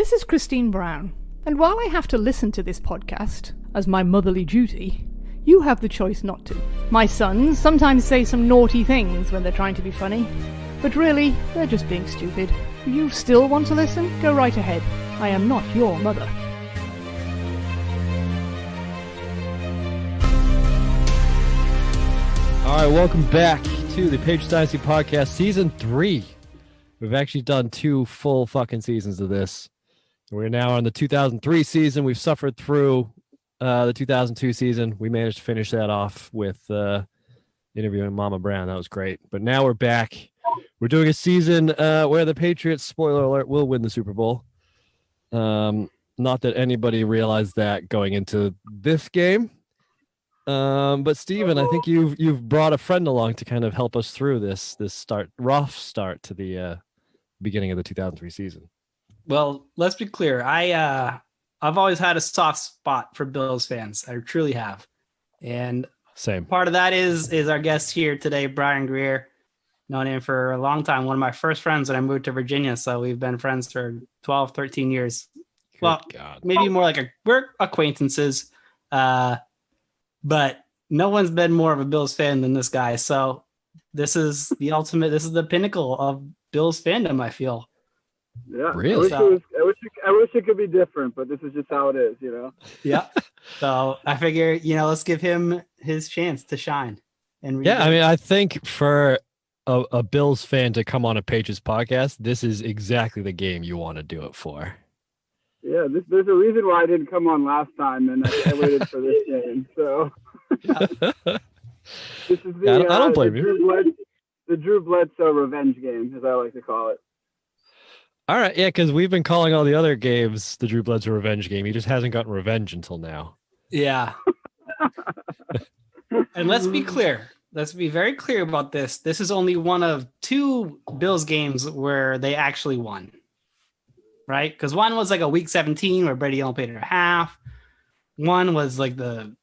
This is Christine Brown, and while I have to listen to this podcast as my motherly duty, you have the choice not to. My sons sometimes say some naughty things when they're trying to be funny, but really, they're just being stupid. Do you still want to listen? Go right ahead. I am not your mother. All right, welcome back to the Patriots Dynasty Podcast, Season 3. We've actually done 2 full fucking seasons of this. We're now on the 2003 season. We've suffered through the 2002 season. We managed to finish that off with interviewing Mama Brown. That was great. But now we're back. We're doing a season where the Patriots, spoiler alert, will win the Super Bowl. Not that anybody realized that going into this game. But Steven, I think you've brought a friend along to kind of help us through this rough start to the beginning of the 2003 season. Well, let's be clear. I've always had a soft spot for Bills fans. I truly have. And same. Part of that is our guest here today, Brian Greer. Known him for a long time. One of my first friends when I moved to Virginia. So we've been friends for 12, 13 years. Good well, God. Maybe more like we're acquaintances. But no one's been more of a Bills fan than this guy. So this is the ultimate. This is the pinnacle of Bills fandom, I feel. Yeah, really? I wish it could be different, but this is just how it is, you know? Yeah. So I figure, let's give him his chance to shine. And I mean, I think for a Bills fan to come on a Patriots podcast, this is exactly the game you want to do it for. Yeah, there's a reason why I didn't come on last time, and I waited for this game. So this is I don't blame you. The Drew Bledsoe revenge game, as I like to call it. All right, yeah, because we've been calling all the other games the Drew Bledsoe revenge game. He just hasn't gotten revenge until now. Yeah. And let's be clear. Let's be very clear about this. This is only one of 2 Bills games where they actually won. Right? Because one was like a week 17 where Brady only played at half. One was like the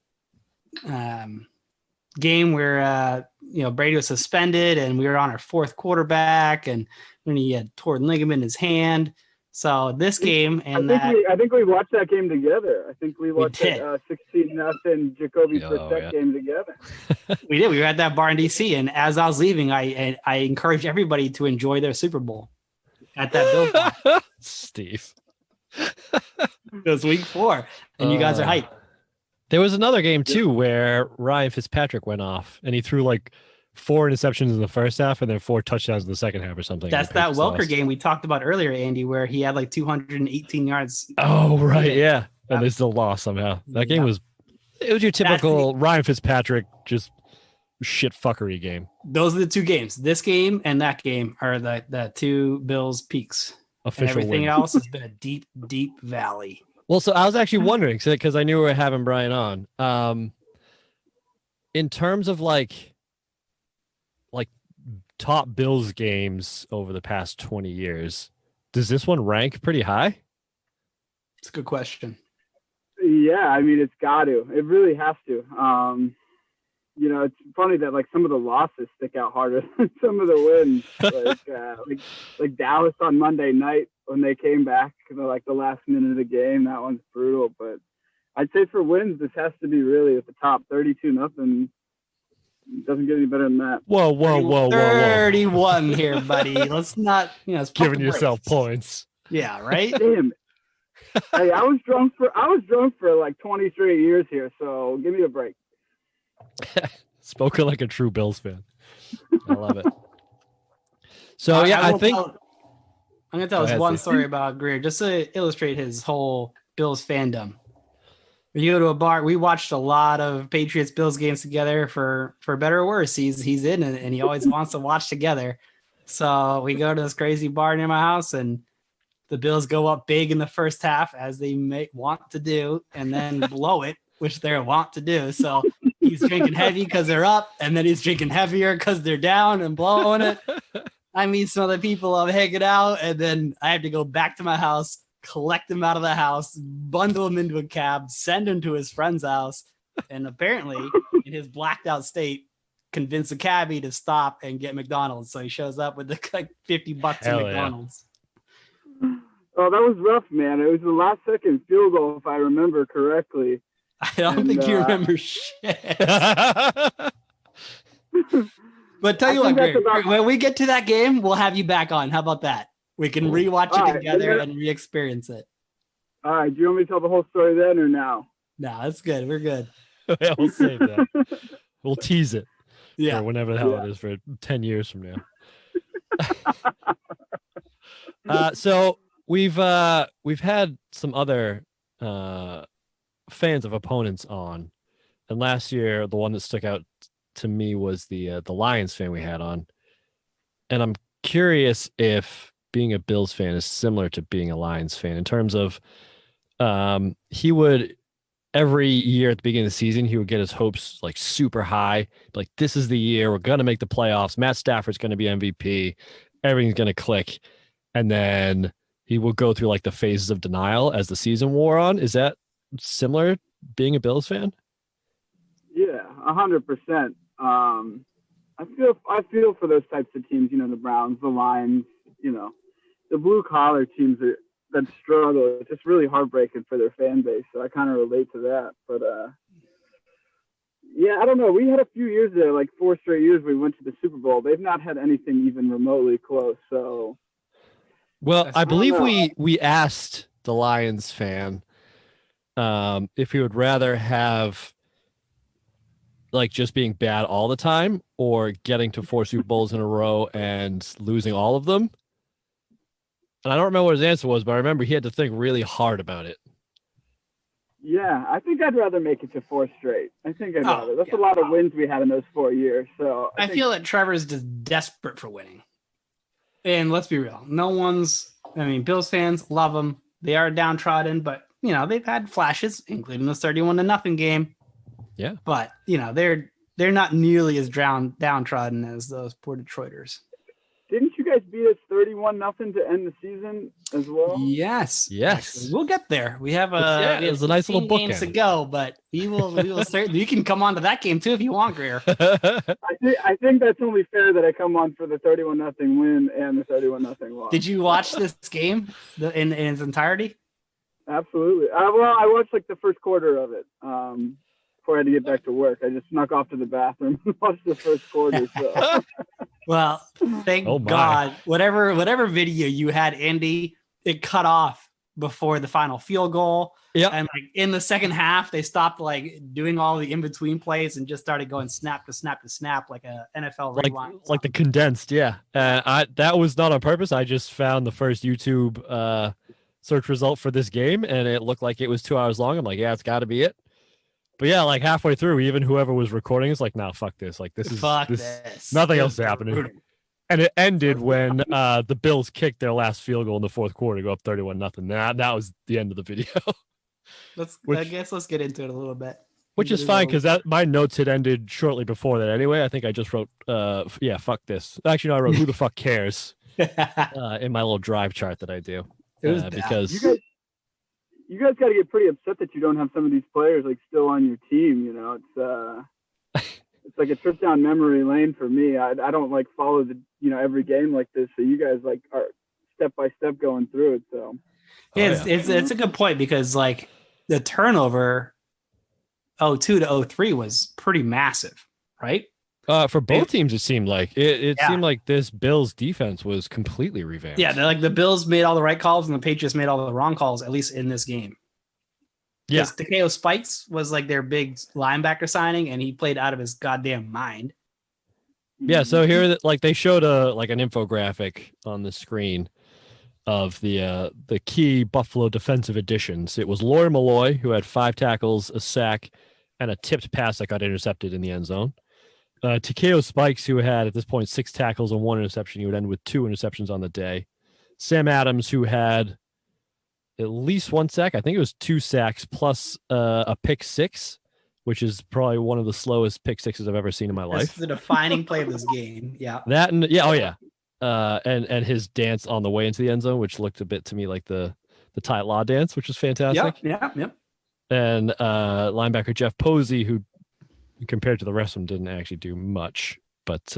game where Brady was suspended and we were on our 4th quarterback and when he had torn ligament in his hand. So this game and I think we watched that game together. I think we watched that 16-0 Jacoby Brissett game together. We did. We were at that bar in DC, and as I was leaving, I encouraged everybody to enjoy their Super Bowl at that Bills bar. Steve. It was week 4, and you guys are hyped. There was another game too where Ryan Fitzpatrick went off and he threw like 4 interceptions in the first half and then 4 touchdowns in the second half or something. That's that Welker game we talked about earlier, Andy, where he had like 218 yards. Oh, right. Yeah. And they still lost somehow. That game was your typical Ryan Fitzpatrick, just shit fuckery game. Those are the 2 games. This game and that game are the 2 Bills peaks. Official and everything win. else has been a deep, deep valley. Well, so I was actually wondering, because I knew we were having Brian on. In terms of like top Bills games over the past 20 years, does this one rank pretty high? It's a good question. Yeah, I mean, it's got to. It really has to. It's funny that like some of the losses stick out harder than some of the wins. like Dallas on Monday night when they came back, like the last minute of the game, that one's brutal. But I'd say for wins, this has to be really at the top. 32-0. Doesn't get any better than that. Whoa. 31 here, buddy. Let's not, giving yourself points. Yeah, right? Damn. Hey, I was drunk for like 23 years here, so give me a break. Spoken like a true Bills fan. I love it. So I'm going to tell us one story about Greer just to illustrate his whole Bills fandom. We go to a bar. We watched a lot of Patriots Bills games together for better or worse. He's in it and he always wants to watch together. So we go to this crazy bar near my house and the Bills go up big in the first half as they may want to do and then blow it, which they're want to do. So he's drinking heavy because they're up and then he's drinking heavier because they're down and blowing it. I meet some other people, I'm hanging out and then I have to go back to my house, collect him out of the house, bundle him into a cab, send him to his friend's house, and apparently, in his blacked out state, convince a cabbie to stop and get McDonald's. So he shows up with like $50 at McDonald's. Oh, that was rough, man. It was the last second field goal, if I remember correctly. I don't think you remember shit. But tell you what, Greg, when we get to that game, we'll have you back on. How about that? We can rewatch it together and re-experience it. All right. Do you want me to tell the whole story then or now? No, that's good. We're good. Yeah, we'll save that. We'll tease it. Yeah. For whenever the hell it is for 10 years from now. So we've had some other fans of opponents on, and last year the one that stuck out to me was the Lions fan we had on, and I'm curious if being a Bills fan is similar to being a Lions fan in terms of he would every year at the beginning of the season he would get his hopes like super high, like this is the year we're gonna make the playoffs, Matt Stafford's gonna be MVP, everything's gonna click, and then he will go through like the phases of denial as the season wore on. Is that similar being a Bills fan? Yeah, 100%. I feel for those types of teams, you know, the Browns, the Lions, you know, the blue collar teams that struggle. It's just really heartbreaking for their fan base. So I kind of relate to that. But yeah, I don't know. We had a few years there, like 4 straight years we went to the Super Bowl. They've not had anything even remotely close. So, well, I believe we asked the Lions fan if he would rather have like just being bad all the time or getting to 4 Super Bowls in a row and losing all of them. And I don't remember what his answer was, but I remember he had to think really hard about it. Yeah, I think I'd rather make it to 4 straight. I think I'd rather. That's a lot of wins we had in those 4 years. So I feel that Trevor's just desperate for winning. And let's be real. Bills fans love them. They are downtrodden, but you know, they've had flashes, including the 31-0 game. Yeah. But you know, they're not nearly as downtrodden as those poor Detroiters. Didn't you guys beat us 31-0 to end the season as well? Yes. Yes. We'll get there. We have it was a nice little book games to go, but we will certainly. You can come on to that game too if you want, Greer. I think that's only fair that I come on for the 31-0 win and the 31-0 loss. Did you watch this game in its entirety? Absolutely. Well, I watched like the first quarter of it before I had to get back to work. I just snuck off to the bathroom and watched the first quarter. So. Well, thank God. Whatever video you had, Andy, it cut off before the final field goal. Yeah. And like in the second half, they stopped like doing all the in-between plays and just started going snap to snap to snap like a NFL rewind. Like the condensed, yeah. That was not on purpose. I just found the first YouTube search result for this game and it looked like it was 2 hours long. I'm like, yeah, it's got to be it. But yeah, like halfway through, even whoever was recording is like, "No, fuck this! Like this. Nothing else is happening." And it ended when the Bills kicked their last field goal in the fourth quarter to go up 31-0. That was the end of the video. I guess let's get into it a little bit. Which is fine because my notes had ended shortly before that anyway. I think I just wrote, "Yeah, fuck this." Actually, no, I wrote, "Who the fuck cares?" in my little drive chart that I do because. You guys got to get pretty upset that you don't have some of these players like still on your team. You know, it's like a trip down memory lane for me. I don't like follow every game like this. So you guys like are step by step going through it. So it's a good point because like the turnover 02 to 03 was pretty massive, right? For both teams, it seemed like it seemed like this Bills defense was completely revamped. Yeah, they're like the Bills made all the right calls and the Patriots made all the wrong calls, at least in this game. Yeah, Takeo Spikes was like their big linebacker signing, and he played out of his goddamn mind. Yeah, so here, like they showed an infographic on the screen of the key Buffalo defensive additions. It was Lawyer Malloy, who had 5 tackles, a sack, and a tipped pass that got intercepted in the end zone. Takeo Spikes, who had at this point 6 tackles and 1 interception. He would end with 2 interceptions on the day. Sam Adams, who had at least 1 sack. I think it was 2 sacks plus a pick 6, which is probably one of the slowest pick 6s I've ever seen in my life. That's the defining play of this game. Yeah. That and yeah, oh yeah. And his dance on the way into the end zone, which looked a bit to me like the Ty Law dance, which was fantastic. Yep. And linebacker Jeff Posey, who compared to the rest of them didn't actually do much, but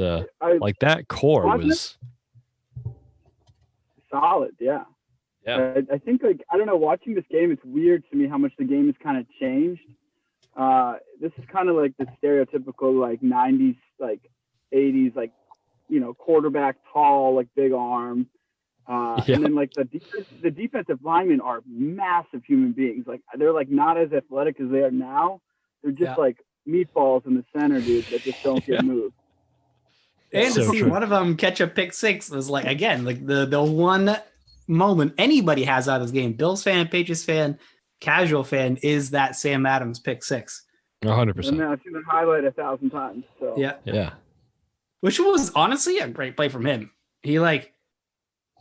like that core was solid. Yeah. Yeah. I think, like, I don't know, watching this game, it's weird to me how much the game has kind of changed. This is kind of like the stereotypical, like, 90s, like, 80s, like, you know, quarterback, tall, like, big arm. And then, like, the defensive linemen are massive human beings. Like, they're, like, not as athletic as they are now. They're just, like, meatballs in the center, dude, that just don't get moved. And to see one of them catch a pick six was, like, again, like, the one moment anybody has out of this game, Bills fan, Patriots fan, casual fan, is that Sam Adams pick six. 100%. And I've seen the highlight 1,000 times. So. Yeah. Which was honestly a great play from him. He, like,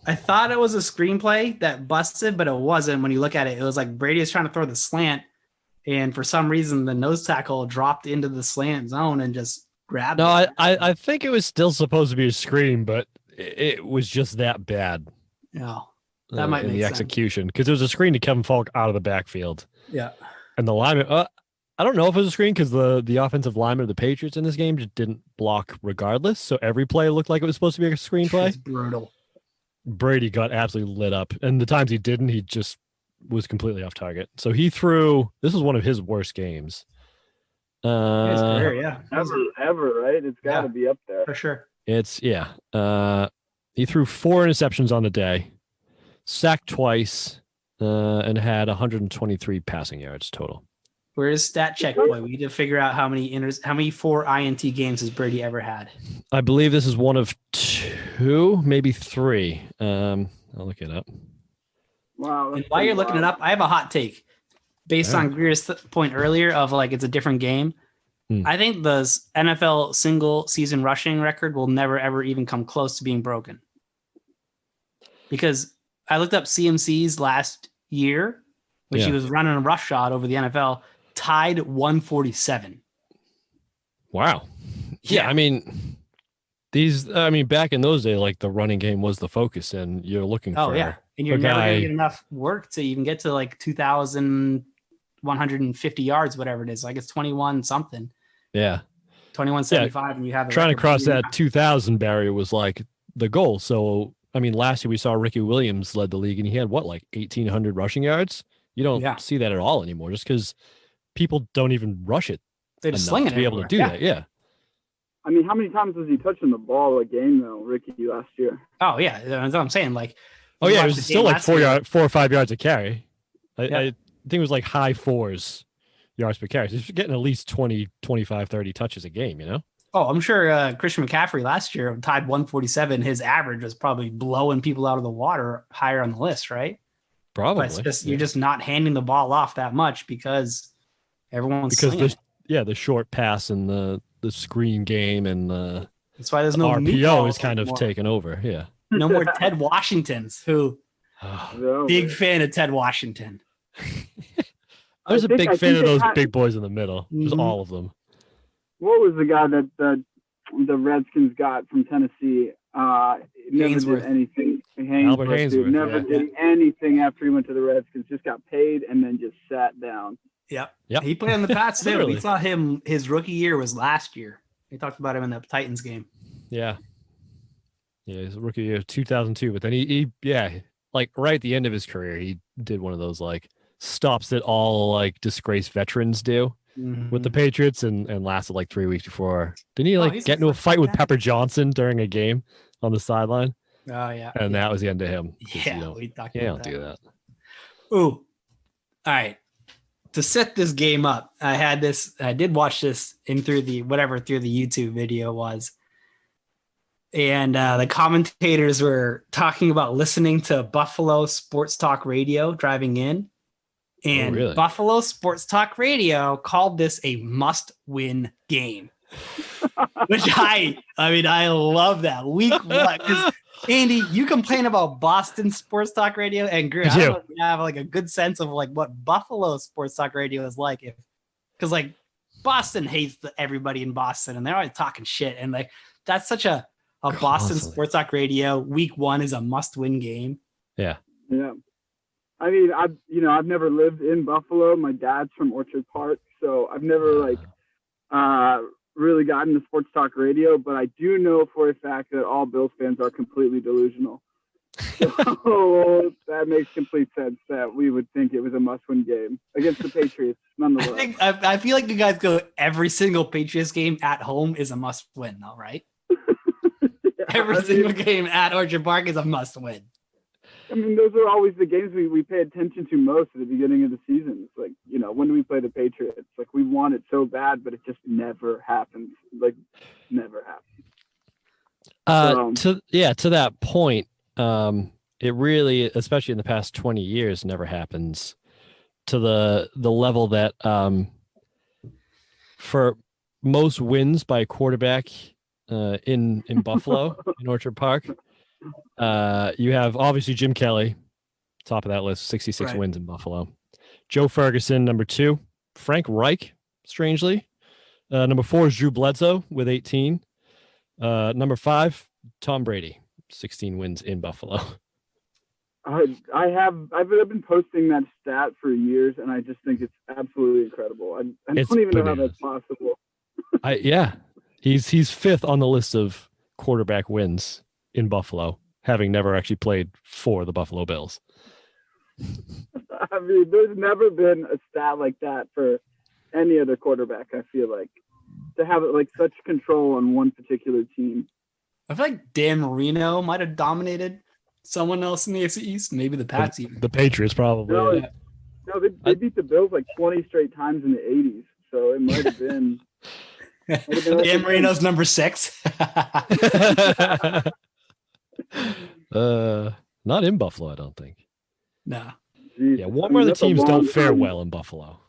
I thought it was a screenplay that busted, but it wasn't. When you look at it, it was like Brady is trying to throw the slant, and for some reason the nose tackle dropped into the slant zone and just grabbed it. No, I think it was still supposed to be a screen, but it was just that bad. Yeah. That might in make the sense. execution, because there was a screen to Kevin Falk out of the backfield. Yeah. And the lineman, I don't know if it was a screen because the offensive lineman of the Patriots in this game just didn't block regardless. So every play looked like it was supposed to be a screen play. It's brutal. Brady got absolutely lit up. And the times he didn't, he just was completely off target. So he threw, this was one of his worst games. His career, yeah. Ever, right? It's got to be up there. For sure. It's, he threw 4 interceptions on the day, sacked twice, and had 123 passing yards total. Where's stat check boy? We need to figure out how many 4 INT games has Brady ever had. I believe this is one of 2, maybe 3. I'll look it up. Wow. And while you're looking it up, I have a hot take based on Greer's point earlier of, like, it's a different game. I think the NFL single season rushing record will never, ever even come close to being broken. Because I looked up CMC's last year, which he was running a rush shot over the NFL, tied 147. Wow. Yeah, I mean, back in those days, like, the running game was the focus, and you're looking for and you're never going to get enough work to even get to, like, 2,150 yards, whatever it is. Like, it's 21 something. Yeah. 2175, and you have trying to cross that 2,000 barrier was, like, the goal. So, I mean, last year we saw Ricky Williams led the league, and he had, 1,800 rushing yards? You don't see that at all anymore, just because people don't even rush it. They just sling it to be able to do that. Yeah. I mean, how many times was he touching the ball a game though, Ricky, last year? Oh yeah, that's what I'm saying. Like, it was still like 4 or 5 yards a carry. I think it was like high 4s yards per carry. So he's getting at least 20, 25, 30 touches a game. You know. Oh, I'm sure Christian McCaffrey last year tied 147. His average was probably blowing people out of the water higher on the list, right? Probably. But it's just, you're just not handing the ball off that much because everyone's the short pass and the screen game and that's why there's no RPO is kind of taken over. Yeah. No more Ted Washingtons, who big fan of Ted Washington. I was a big fan of those big boys in the middle. Just all of them. What was the guy that the Redskins got from Tennessee? Never did anything. Albert Hainsworth never did anything after he went to the Redskins. Just got paid and then just sat down. Yep. He played on the Pats too. We saw him. His rookie year was last year. We talked about him in the Titans game. Yeah. Yeah, his rookie year 2002. But then he like right at the end of his career, he did one of those like stops that all like disgraced veterans do with the Patriots and lasted like 3 weeks before. Didn't he get into a fight with Pepper Johnson during a game on the sideline? Oh yeah. And that was the end of him. Yeah, we talked about that. Don't do that. Ooh. All right. To set this game up, I did watch this through the YouTube video was. And the commentators were talking about listening to Buffalo Sports Talk Radio driving in. And Buffalo Sports Talk Radio called this a must-win game. Which I love that. Week one. Because Andy, you complain about Boston Sports Talk Radio, and Greer, I don't know if you have like a good sense of like what Buffalo Sports Talk Radio is like. Because like Boston hates everybody in Boston, and they're always talking shit. And like that's such a Boston Sports Talk Radio. Week one is a must-win game. Yeah. Yeah. I mean, I've never lived in Buffalo. My dad's from Orchard Park, so I've never really gotten to sports talk radio, but I do know for a fact that all Bills fans are completely delusional. So that makes complete sense that we would think it was a must-win game against the Patriots, nonetheless. I feel like you guys go every single Patriots game at home is a must-win, though, right? Every single game at Orchard Park is a must-win. I mean, those are always the games we pay attention to most at the beginning of the season. It's like, when do we play the Patriots? Like, we want it so bad, but it just never happens. Like, never happens. To that point, it really, especially in the past 20 years, never happens to the level that for most wins by a quarterback in Buffalo, in Orchard Park, you have obviously Jim Kelly, top of that list, 66 wins in Buffalo. Joe Ferguson, number 2. Frank Reich, strangely. Number 4 is Drew Bledsoe with 18. Number 5, Tom Brady, 16 wins in Buffalo. I've been posting that stat for years, and I just think it's absolutely incredible. I don't even know how that's possible. He's 5th on the list of quarterback wins in Buffalo, having never actually played for the Buffalo Bills. I mean, there's never been a stat like that for any other quarterback, I feel like, to have like such control on one particular team. I feel like Dan Marino might have dominated someone else in the AFC East, maybe the Pats even. The Patriots probably. No, they beat the Bills like 20 straight times in the 80s, so it might have been. Dan Marino's number 6. Not in Buffalo, I don't think. Nah. Yeah, warm weather teams don't fare well in Buffalo.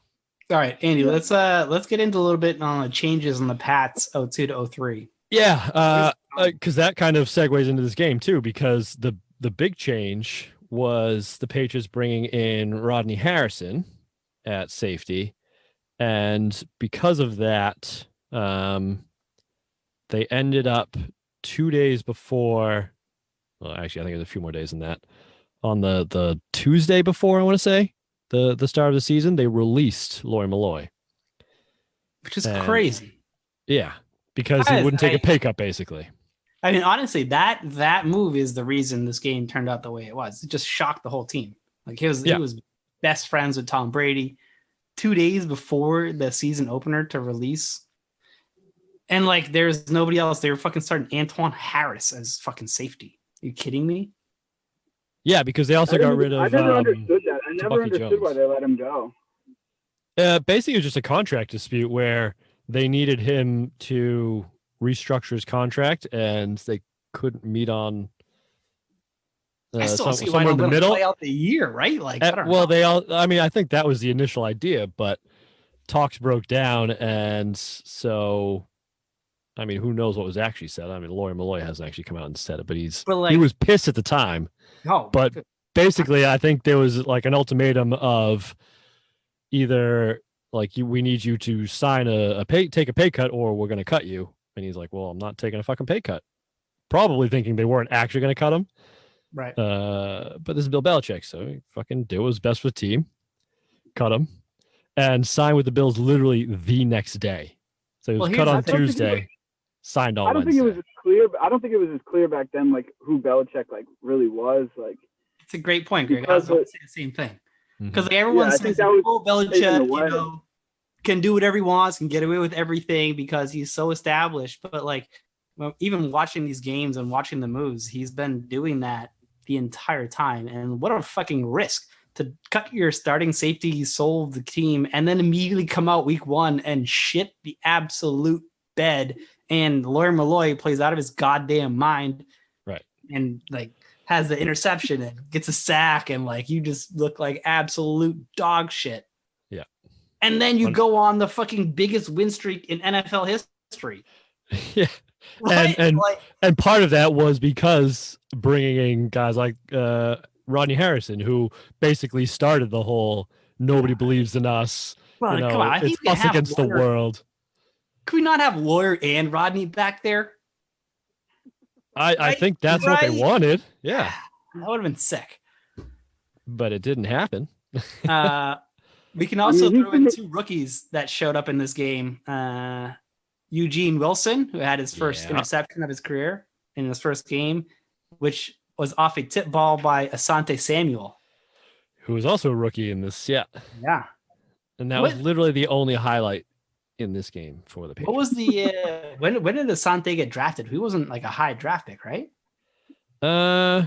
All right, Andy, let's get into a little bit on the changes in the Pats 02 to 03. Yeah, because that kind of segues into this game too, because the big change was the Patriots bringing in Rodney Harrison at safety, and because of that, they ended up 2 days before. Well, actually, I think it was a few more days than that. On the Tuesday before, I want to say the start of the season, they released Lawyer Malloy, which is crazy. Yeah, because he wouldn't take a pay cut, basically. I mean, honestly, that move is the reason this game turned out the way it was. It just shocked the whole team. Like he was best friends with Tom Brady 2 days before the season opener to release. And like, there's nobody else. They were fucking starting Antoine Harris as fucking safety. Are you kidding me? Yeah, because they also got rid of. I never understood that. I never Bucky understood Jones. why they let him go. Basically, it was just a contract dispute where they needed him to restructure his contract, and they couldn't meet on. I still see why in the middle. Play out the year, right? Like, I don't know. I think that was the initial idea, but talks broke down, and so. I mean, who knows what was actually said? I mean, Lawyer Malloy hasn't actually come out and said it, but he was pissed at the time. Oh, but basically, I think there was like an ultimatum of either like we need you to sign take a pay cut, or we're going to cut you. And he's like, well, I'm not taking a fucking pay cut. Probably thinking they weren't actually going to cut him. Right. But this is Bill Belichick, so he fucking did what was best for the team, cut him, and signed with the Bills literally the next day. So he was cut on Tuesday. Signed on. I don't think it was as clear. I don't think it was as clear back then, like who Belichick like really was. Like, it's a great point, Greg. I was going to say the same thing because like everyone says, "Oh, Belichick, can do whatever he wants, can get away with everything because he's so established." But like, even watching these games and watching the moves, he's been doing that the entire time. And what a fucking risk to cut your starting safety, soul of the team, and then immediately come out week 1 and shit the absolute bed. And Lawyer Malloy plays out of his goddamn mind, right? And like has the interception and gets a sack, and like you just look like absolute dog shit. Yeah. And then you go on the fucking biggest win streak in NFL history. Yeah. Right? And part of that was because bringing in guys like Rodney Harrison, who basically started the whole "nobody believes in us." Well, come on, it's us against the world. Could we not have Lawyer and Rodney back there? I think that's what they wanted. Yeah. That would have been sick. But it didn't happen. We can also throw in 2 rookies that showed up in this game. Eugene Wilson, who had his first interception of his career in his first game, which was off a tip ball by Asante Samuel, who was also a rookie in this. Yeah. Yeah. And that was literally the only highlight in this game for the Patriots. What was the when did Asante get drafted? He wasn't like a high draft pick, right? I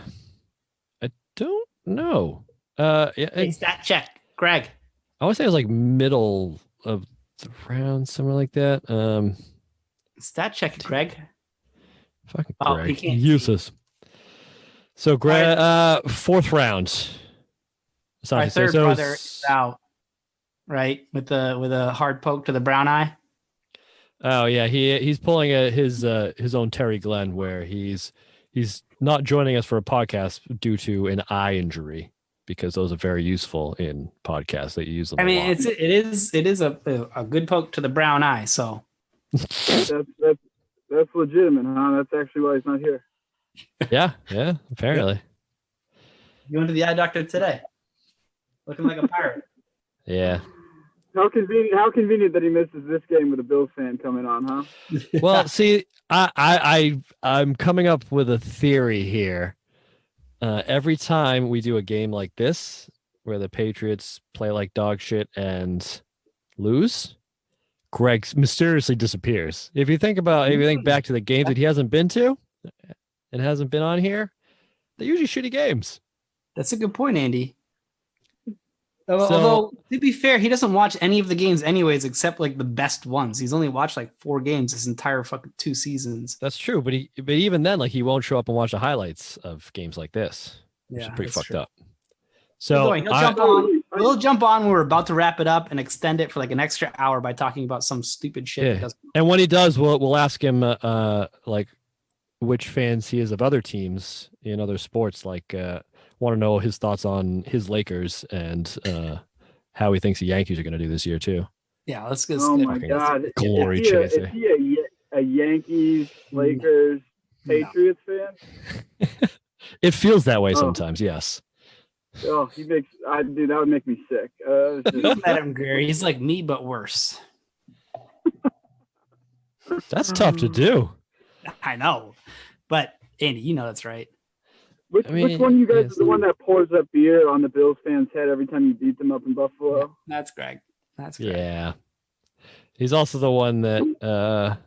don't know. Hey, stat check, Greg. I would say it was like middle of the round, somewhere like that. Stat check, Greg. Fucking Oh, Greg. he can't Useless. So Greg, fourth round. Our third brother is out, right? With a hard poke to the brown eye. Oh yeah, he's pulling his own Terry Glenn, where he's not joining us for a podcast due to an eye injury, because those are very useful in podcasts that you use them. I mean, it is a good poke to the brown eye. So that's legitimate, huh? That's actually why he's not here. Yeah, apparently. You went to the eye doctor today, looking like a pirate. Yeah. How convenient that he misses this game with a Bills fan coming on, huh? Well, see, I'm coming up with a theory here. Every time we do a game like this, where the Patriots play like dog shit and lose, Greg mysteriously disappears. If you think back to the games that he hasn't been to and hasn't been on here, they're usually shitty games. That's a good point, Andy. Although, to be fair, he doesn't watch any of the games anyways, except like the best ones. He's only watched like 4 games his entire fucking 2 seasons. That's true, but even then, like, he won't show up and watch the highlights of games like this, which is pretty fucked up. So we'll jump on when we're about to wrap it up and extend it for like an extra hour by talking about some stupid shit. Yeah. And when he does, we'll ask him like which fans he is of other teams in other sports, like want to know his thoughts on his Lakers and how he thinks the Yankees are going to do this year too. Yeah, let's get. Oh my God! Glory is he a Yankees, Lakers, Patriots fan? It feels that way sometimes. Yes. Oh, that would make me sick. You've met him, Greer. He's like me, but worse. That's tough to do. I know, but Andy, you know that's right. Which one of you guys is the one that pours up beer on the Bills fans' head every time you beat them up in Buffalo? That's Greg. That's Greg. Yeah. He's also the one that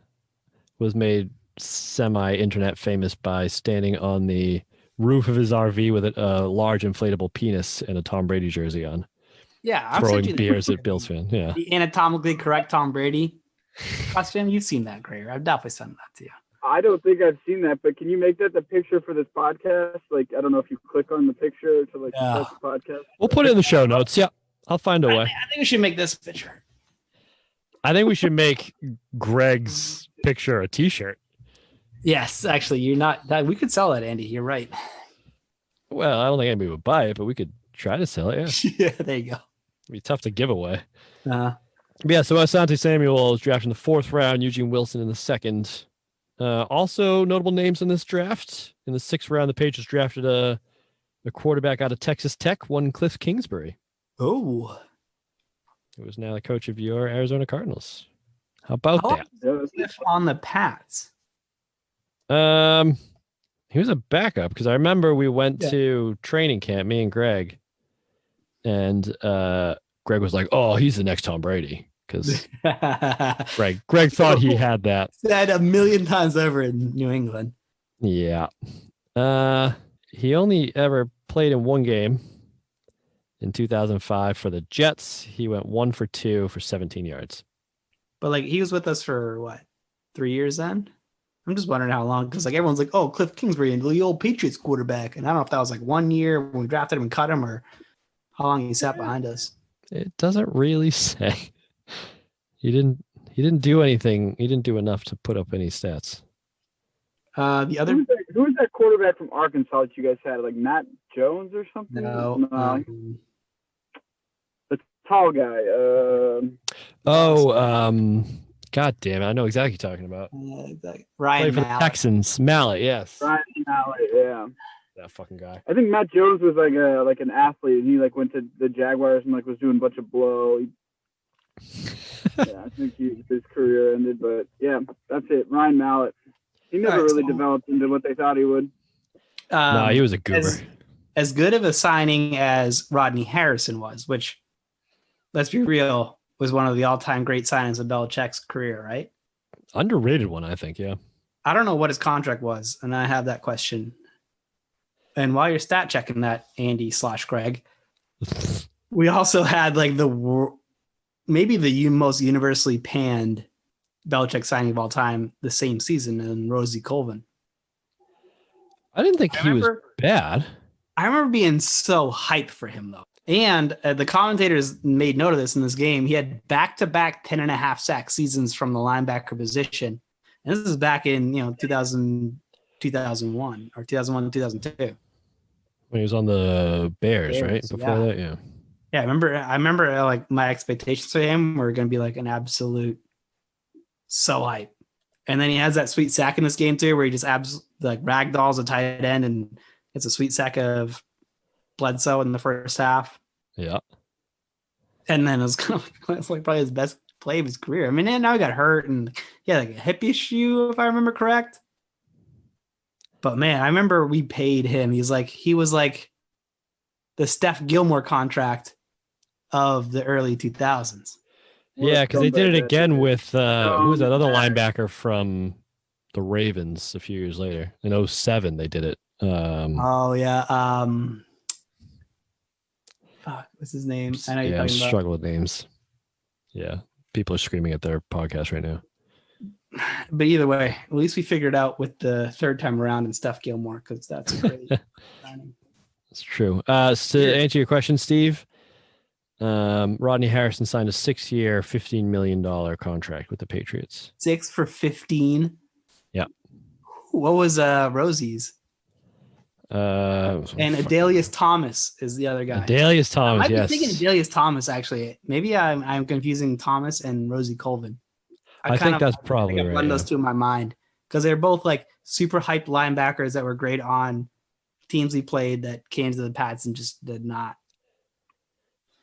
was made semi-internet famous by standing on the roof of his RV with a large inflatable penis and a Tom Brady jersey on. Yeah. Throwing beers at Bills fans. Yeah. The anatomically correct Tom Brady costume. You've seen that, Greer. I've definitely sent that to you. I don't think I've seen that, but can you make that the picture for this podcast? Like, I don't know if you click on the picture to start the podcast. We'll put it in the show notes. Yeah, I'll find a way. I think we should make this picture. I think we should make Greg's picture a T-shirt. Yes, actually, we could sell that, Andy. You're right. Well, I don't think anybody would buy it, but we could try to sell it. Yeah, yeah, there you go. It'd be tough to give away. Uh-huh. Yeah, so Asante Samuel was drafted in the 4th round, Eugene Wilson in the 2nd. Also notable names in this draft. In the 6th round, the Patriots drafted a quarterback out of Texas Tech, one Cliff Kingsbury. Oh. Who is now the coach of your Arizona Cardinals. How about that? Cliff on the Pats. He was a backup because I remember we went to training camp, me and Greg, and Greg was like, "Oh, he's the next Tom Brady." Because Greg thought he had that. Said a million times over in New England. Yeah. He only ever played in one game in 2005 for the Jets. He went 1 for 2 for 17 yards. But like he was with us for what, 3 years then? I'm just wondering how long, because like everyone's like, oh, Cliff Kingsbury and the old Patriots quarterback. And I don't know if that was like 1 year when we drafted him and cut him, or how long he sat behind us. It doesn't really say. He didn't do anything. He didn't do enough to put up any stats. The other who was that quarterback from Arkansas that you guys had? Like Matt Jones or something? No. The tall guy. God damn it! I know exactly what you're talking about. Ryan for the Texans. Mallet, yes. Ryan Mallet, yeah. That fucking guy. I think Matt Jones was like an athlete, and he like went to the Jaguars and like was doing a bunch of blow. I think his career ended, but yeah, that's it. Ryan Mallet. He never really developed into what they thought he would. No, he was a goober. As good of a signing as Rodney Harrison was, which, let's be real, was one of the all-time great signings of Belichick's career, right? Underrated one, I think, yeah. I don't know what his contract was, and I have that question. And while you're stat checking that, Andy/Greg, we also had like maybe the most universally panned Belichick signing of all time the same season in Rosie Colvin. I didn't think he was bad. I remember being so hyped for him, though. And the commentators made note of this in this game. He had back-to-back 10.5 sack seasons from the linebacker position. And this is back in 2000, 2001 or 2001 to 2002. When he was on the Bears, right? Before that, yeah. Yeah, I remember like my expectations for him were going to be like an absolute so hype. And then he has that sweet sack in this game too, where he just like ragdolls a tight end and gets a sweet sack of Bledsoe in the first half. Yeah. And then it's like probably his best play of his career. I mean, and now he got hurt and he had like a hip issue, if I remember correct. But man, I remember we paid him. He was like the Steph Gilmore contract of the early 2000s. Yeah, because they did it again with who was that other linebacker from the Ravens a few years later. In 2007, they did it. Oh yeah. Fuck, what's his name? I know you're talking about. Struggle with names. Yeah, people are screaming at their podcast right now. But either way, at least we figured out with the third time around in Steph Gilmore, because that's a great signing. It's true. So to answer your question, Steve, Rodney Harrison signed a 6-year, $15 million contract with the Patriots. 6 for 15. Yeah. What was Rosie's? And Adalius Thomas is the other guy. Adalius Thomas, yes. I might be thinking Adalius Thomas, actually. Maybe I'm confusing Thomas and Rosie Colvin. I think that's probably right. Run those two in my mind because they're both like super hyped linebackers that were great on teams we played that came to the Pats and just did not.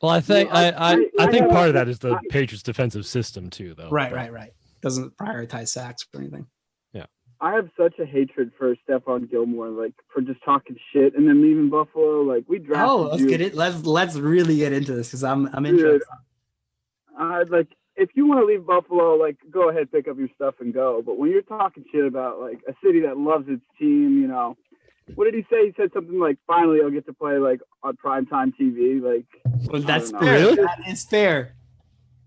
Well, I think I think part of that is the Patriots' defensive system too, though. Right. Doesn't prioritize sacks or anything. Yeah. I have such a hatred for Stephon Gilmore, like for just talking shit and then leaving Buffalo. Like we drafted. Oh, let's get it. Let's really get into this because I'm interested. Like if you want to leave Buffalo, like go ahead, pick up your stuff and go. But when you're talking shit about like a city that loves its team, what did he say? He said something like, "Finally, I'll get to play like on primetime TV." Like, well, that's fair. Really? That is fair.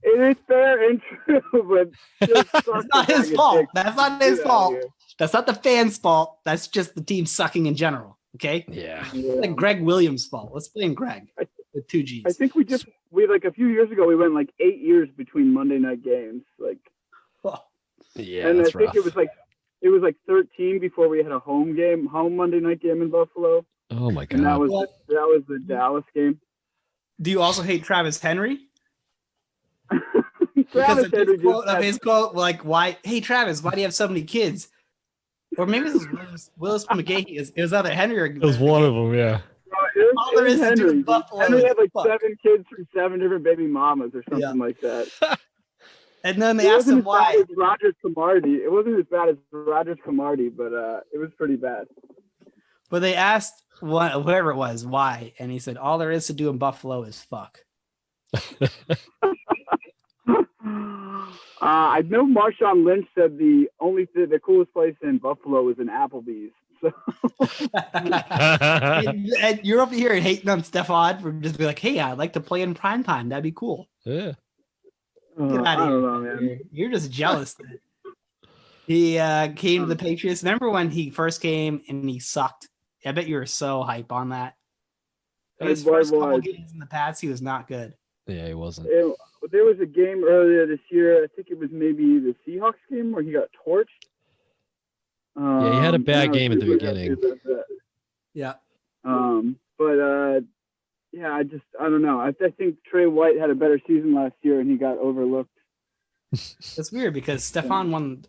It is fair and true, but it's not his fault. That's not his fault. That's not the fans' fault. That's just the team sucking in general. Okay. Yeah. It's like Greg Williams' fault. Let's blame Greg with 2 G's. I think we like a few years ago we went like 8 years between Monday night games. Like, yeah, and that's I think rough. it was like 13 before we had a home Monday night game in Buffalo. Oh my god. And that was the Dallas game. Do you also hate Travis Henry? Travis Henry his quote, like, why? Hey, Travis, why do you have so many kids? Or maybe this was Willis McGahee. It was either Henry or it was one of them, yeah. All there is to do with Buffalo. Henry had like 7 kids from 7 different baby mamas or something like that. And then they asked him why. It wasn't as bad as Rogers Camardi, but it was pretty bad. But they asked whoever it was why, and he said, "All there is to do in Buffalo is fuck." I know Marshawn Lynch said the coolest place in Buffalo is an Applebee's. So. and you're over here hating on Stephon for just be like, "Hey, I'd like to play in primetime. That'd be cool." Yeah. Get out of here, man. You're just jealous. He came to the Patriots. Remember when he first came and he sucked? I bet you were so hype on that. His first couple games in the Pats, he was not good. Yeah, he wasn't. There was a game earlier this year. I think it was maybe the Seahawks game where he got torched. Yeah, he had a bad game at the beginning. Yeah. Yeah, I don't know. I think Trey White had a better season last year and he got overlooked. It's weird because Stephon won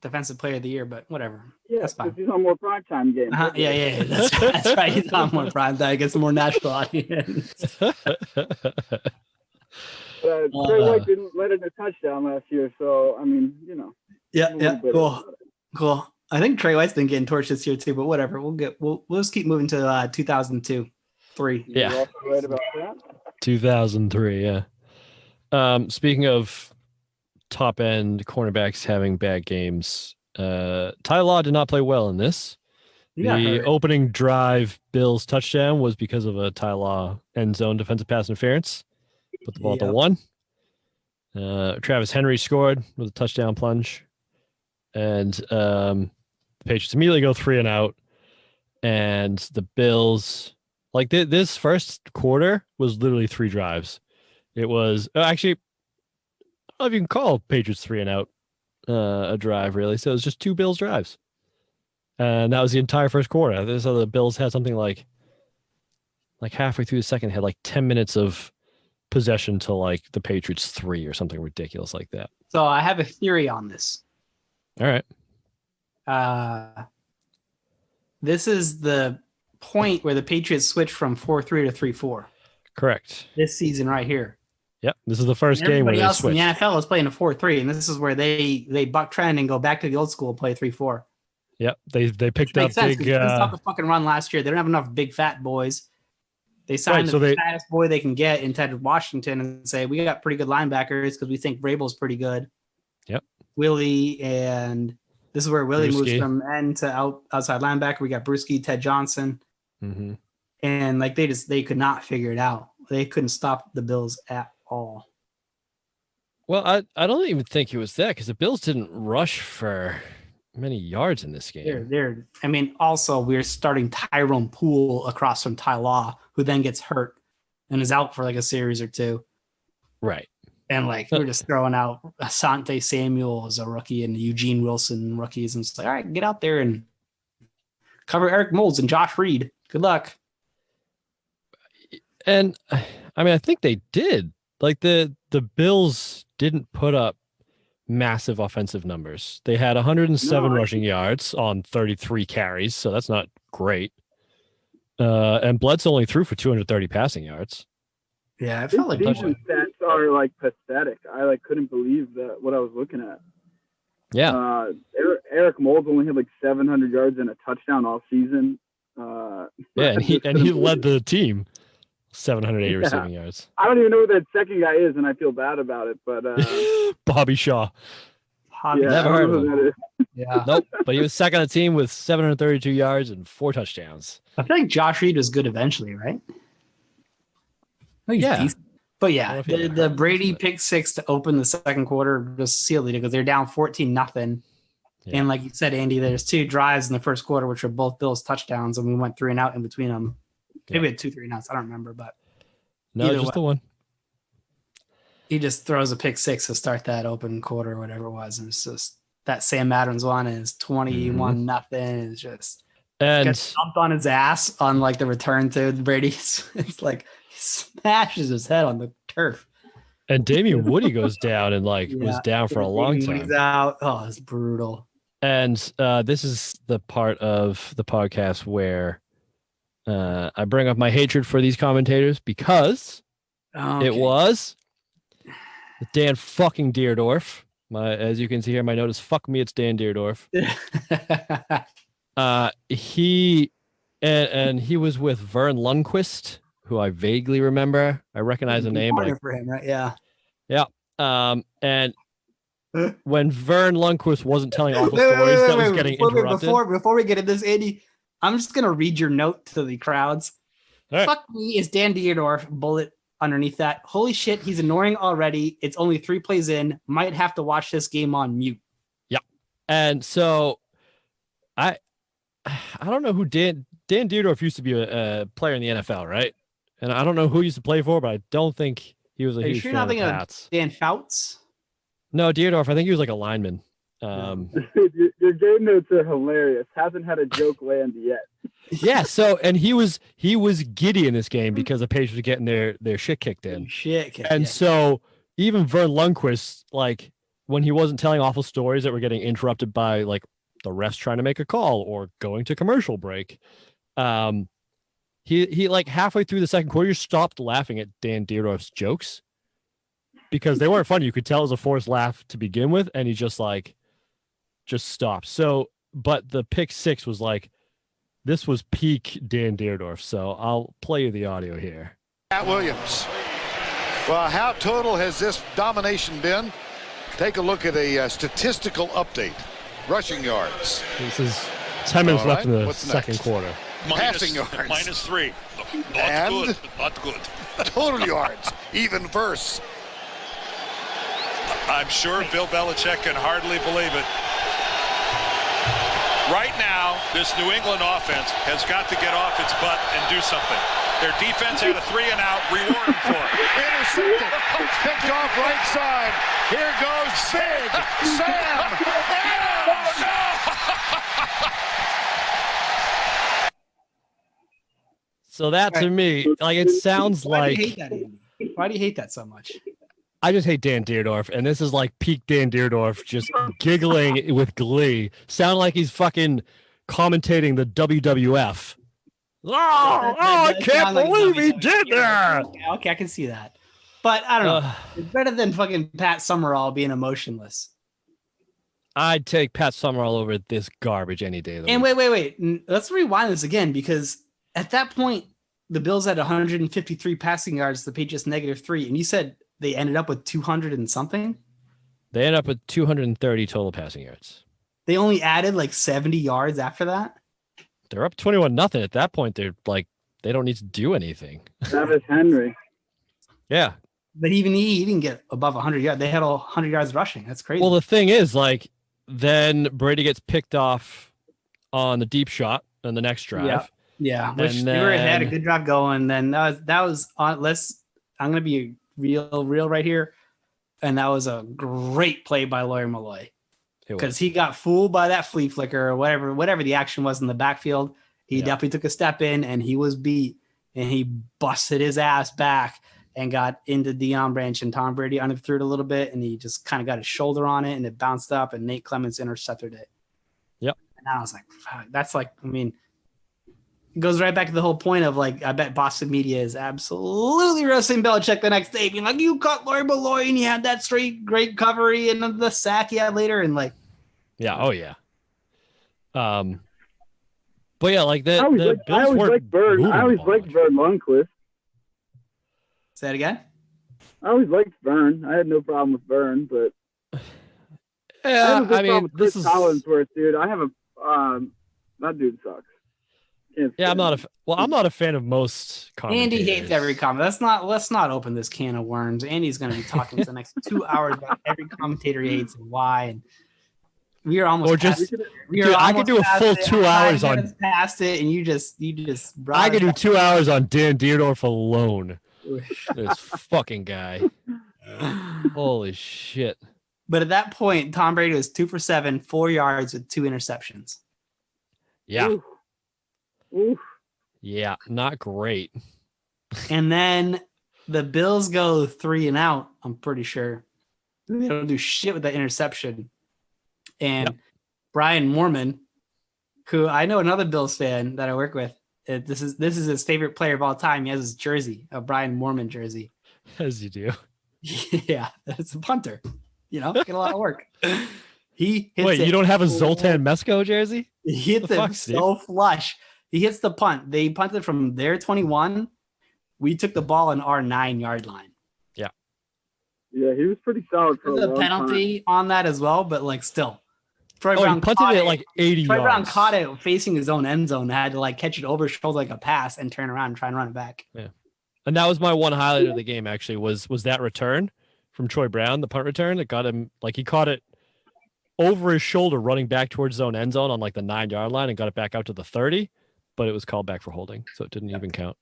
Defensive Player of the Year, but whatever. Yeah, that's fine. He's on more primetime games. Yeah. That's right. He's on more primetime. Gets a more national audience. Trey White didn't let in a touchdown last year, so I mean, Yeah. Cool. I think Trey White's been getting torched this year too, but whatever. We'll just keep moving to 2002, 3. You're Yeah. also right about that. 2003, yeah. Speaking of top end cornerbacks having bad games, Ty Law did not play well in this. The opening drive Bills touchdown was because of a Ty Law end zone defensive pass interference. Put the ball to 1. Travis Henry scored with a touchdown plunge. And the Patriots immediately go 3 and out. And the Bills, like this first quarter was literally 3 drives. It was actually, I don't know if you can call Patriots 3 and out a drive, really. So it was just 2 Bills drives. And that was the entire first quarter. So the Bills had something like halfway through the second, had like 10 minutes of possession to like the Patriots 3 or something ridiculous like that. So I have a theory on this. All right. This is the point where the Patriots switched from 4-3 to 3-4. Correct. This season right here. Yep. This is the first game where they else switched. In the NFL is playing a 4-3, and this is where they buck trend and go back to the old school and play 3-4. Yep. They picked up sense, big. They stopped the fucking run last year. They don't have enough big fat boys. They signed the fattest boy they can get in Ted Washington and say, we got pretty good linebackers because we think Vrabel's pretty good. Yep. Willie, and this is where Willie moves from end to outside linebacker. We got Bruschi, Ted Johnson. Mm-hmm. And like they could not figure it out. They couldn't stop the Bills at all. Well, I don't even think it was that because the Bills didn't rush for many yards in this game. Also we're starting Tyrone Poole across from Ty Law, who then gets hurt and is out for like a series or 2. Right. And like we're just throwing out Asante Samuel as a rookie and Eugene Wilson rookies, and it's like, all right, get out there and cover Eric Moulds and Josh Reed. Good luck. And I mean, I think they did. Like the Bills didn't put up massive offensive numbers. They had 107 rushing yards on 33 carries, so that's not great. And Bledsoe only threw for 230 passing yards. Yeah, I felt like season stats are like pathetic. I like couldn't believe that what I was looking at. Yeah. Eric Moulds only had like 700 yards and a touchdown all season. Yeah, and he led the team 780 receiving yards. I don't even know who that second guy is, and I feel bad about it. But Bobby Shaw. Never heard of him. Yeah. Nope. But he was second on the team with 732 yards and 4 touchdowns. I feel like Josh Reed was good eventually, right? Yeah. Decent. But yeah, the Brady pick 6 to open the second quarter just sealed it because they're down 14-0. Yeah. And like you said, Andy, there's 2 drives in the first quarter, which are both Bills touchdowns, and we went 3 and out in between them. Maybe we had 2 3 and outs. I don't remember, but no, just the one. He just throws a pick 6 to start that open quarter or whatever it was. And it's just that Sam Adams one is 21-0. It's just gets dumped on his ass on like the return to Brady. It's like he smashes his head on the turf. And Damian Woody goes down and was down for a long time. He's out. Oh, it's brutal. And this is the part of the podcast where I bring up my hatred for these commentators because it was Dan fucking Deerdorf. As you can see here, my note is "fuck me." It's Dan Deerdorf. He was with Vern Lundquist, who I vaguely remember. I recognize the name, but for him, right? Yeah. And when Vern Lundquist wasn't telling awful stories that was getting interrupted. Before we get into this, Andy, I'm just gonna read your note to the crowds. Right. Fuck me is Dan Deerdorf. Bullet underneath that. Holy shit, he's annoying already. It's only 3 plays in. Might have to watch this game on mute. Yeah. And so I don't know who Dan Deerdorf used to be a player in the NFL, right? And I don't know who he used to play for, but I don't think he was a huge fan of the Pats. Dan Fouts? No, Deerdorf. I think he was like a lineman. Your game notes are hilarious. Hasn't had a joke land yet. Yeah. So, and he was giddy in this game because the Patriots were getting their shit kicked in. So even Vern Lundquist, like when he wasn't telling awful stories that were getting interrupted by like the refs trying to make a call or going to commercial break, he like halfway through the second quarter stopped laughing at Dan Deerdorf's jokes because they weren't funny. You could tell it was a forced laugh to begin with, and he just stopped. So but the pick six was like, this was peak Dan Dierdorf. So I'll play you the audio here. Matt Williams. Well, how total has this domination been? Take a look at a statistical update. Rushing yards. This is 10 minutes left in the What's second next? quarter. Passing yards. -3. Not And good. Not good. Total yards. Even verse. I'm sure Bill Belichick can hardly believe it. Right now, this New England offense has got to get off its butt and do something. Their defense had a 3 and out. Reward them for it. Intercepted. Picked off right side. Here goes Big Sam. Oh, no! So that to me, like, it sounds Why like do you hate that, Andy? Why do you hate that so much? I just hate Dan Dierdorf, and this is like peak Dan Dierdorf, just giggling with glee. Sound like he's fucking commentating the WWF. I can't believe he did that. Okay, I can see that. But I don't know. It's better than fucking Pat Summerall being emotionless. I'd take Pat Summerall over this garbage any day of the And week. wait. Let's rewind this again, because at that point, the Bills had 153 passing yards, the Patriots -3, and you said they ended up with 200 and something? They end up with 230 total passing yards. They only added like 70 yards after that? They're up 21-0. At that point, they're like, they don't need to do anything. Travis Henry. Yeah. But even he didn't get above 100 yards. They had 100 yards rushing. That's crazy. Well, the thing is, like, then Brady gets picked off on the deep shot on the next drive. Yeah, which And they had a then- good drive going. Then that was on. I'm gonna be real right here, and that was a great play by Lawyer Malloy, because he got fooled by that flea flicker or whatever the action was in the backfield. He definitely took a step in, and he was beat, and he busted his ass back and got into Deion Branch, and Tom Brady underthrew it a little bit, and he just kind of got his shoulder on it, and it bounced up, and Nate Clements intercepted it. Yep. And I was like, fuck, that's like, I mean, it goes right back to the whole point of, like, I bet Boston media is absolutely roasting Belichick the next day, being like, you caught Lawyer Malloy and you had that straight great recovery and the sack he had later, and like, yeah, oh yeah. But yeah, like I always liked Bird Lundquist. Say it again. I always liked Vern. I had no problem with Vern, but yeah, I mean, this is Collinsworth, dude. I have that dude sucks. Yeah, I'm not a fan of most commentators. Andy hates every comment. Let's not open this can of worms. Andy's going to be talking for the next 2 hours about every commentator he hates and why. And we are almost past it. I could do a full 2 hours on past it, and you just. I could do 2 hours on Dan Dierdorf alone. This fucking guy. Holy shit! But at that point, Tom Brady was 2 for 7, 4 yards with 2 interceptions. Yeah. Oof. Yeah, not great. And then the Bills go 3 and out, I'm pretty sure. They don't do shit with that interception. And Brian Mormon, who I know another Bills fan that I work with, this is his favorite player of all time. He has his jersey, a Brian Mormon jersey. As you do. Yeah, it's a punter. Get a lot of work. He hits Wait, you don't have a Zoltan Mesko jersey? He hits it so flush. He hits the punt. They punted from their 21. We took the ball on our 9-yard line. Yeah. Yeah, he was pretty solid for There's a penalty on that as well, but like still. Troy Brown he punted it like 80 Troy yards. Brown caught it facing his own end zone and had to like catch it over his shoulder like a pass and turn around and try and run it back. Yeah. And that was my one highlight of the game, actually, was that return from Troy Brown, the punt return that got him, like, he caught it over his shoulder running back towards his own end zone on like the 9-yard line and got it back out to the 30, but it was called back for holding, so it didn't even count.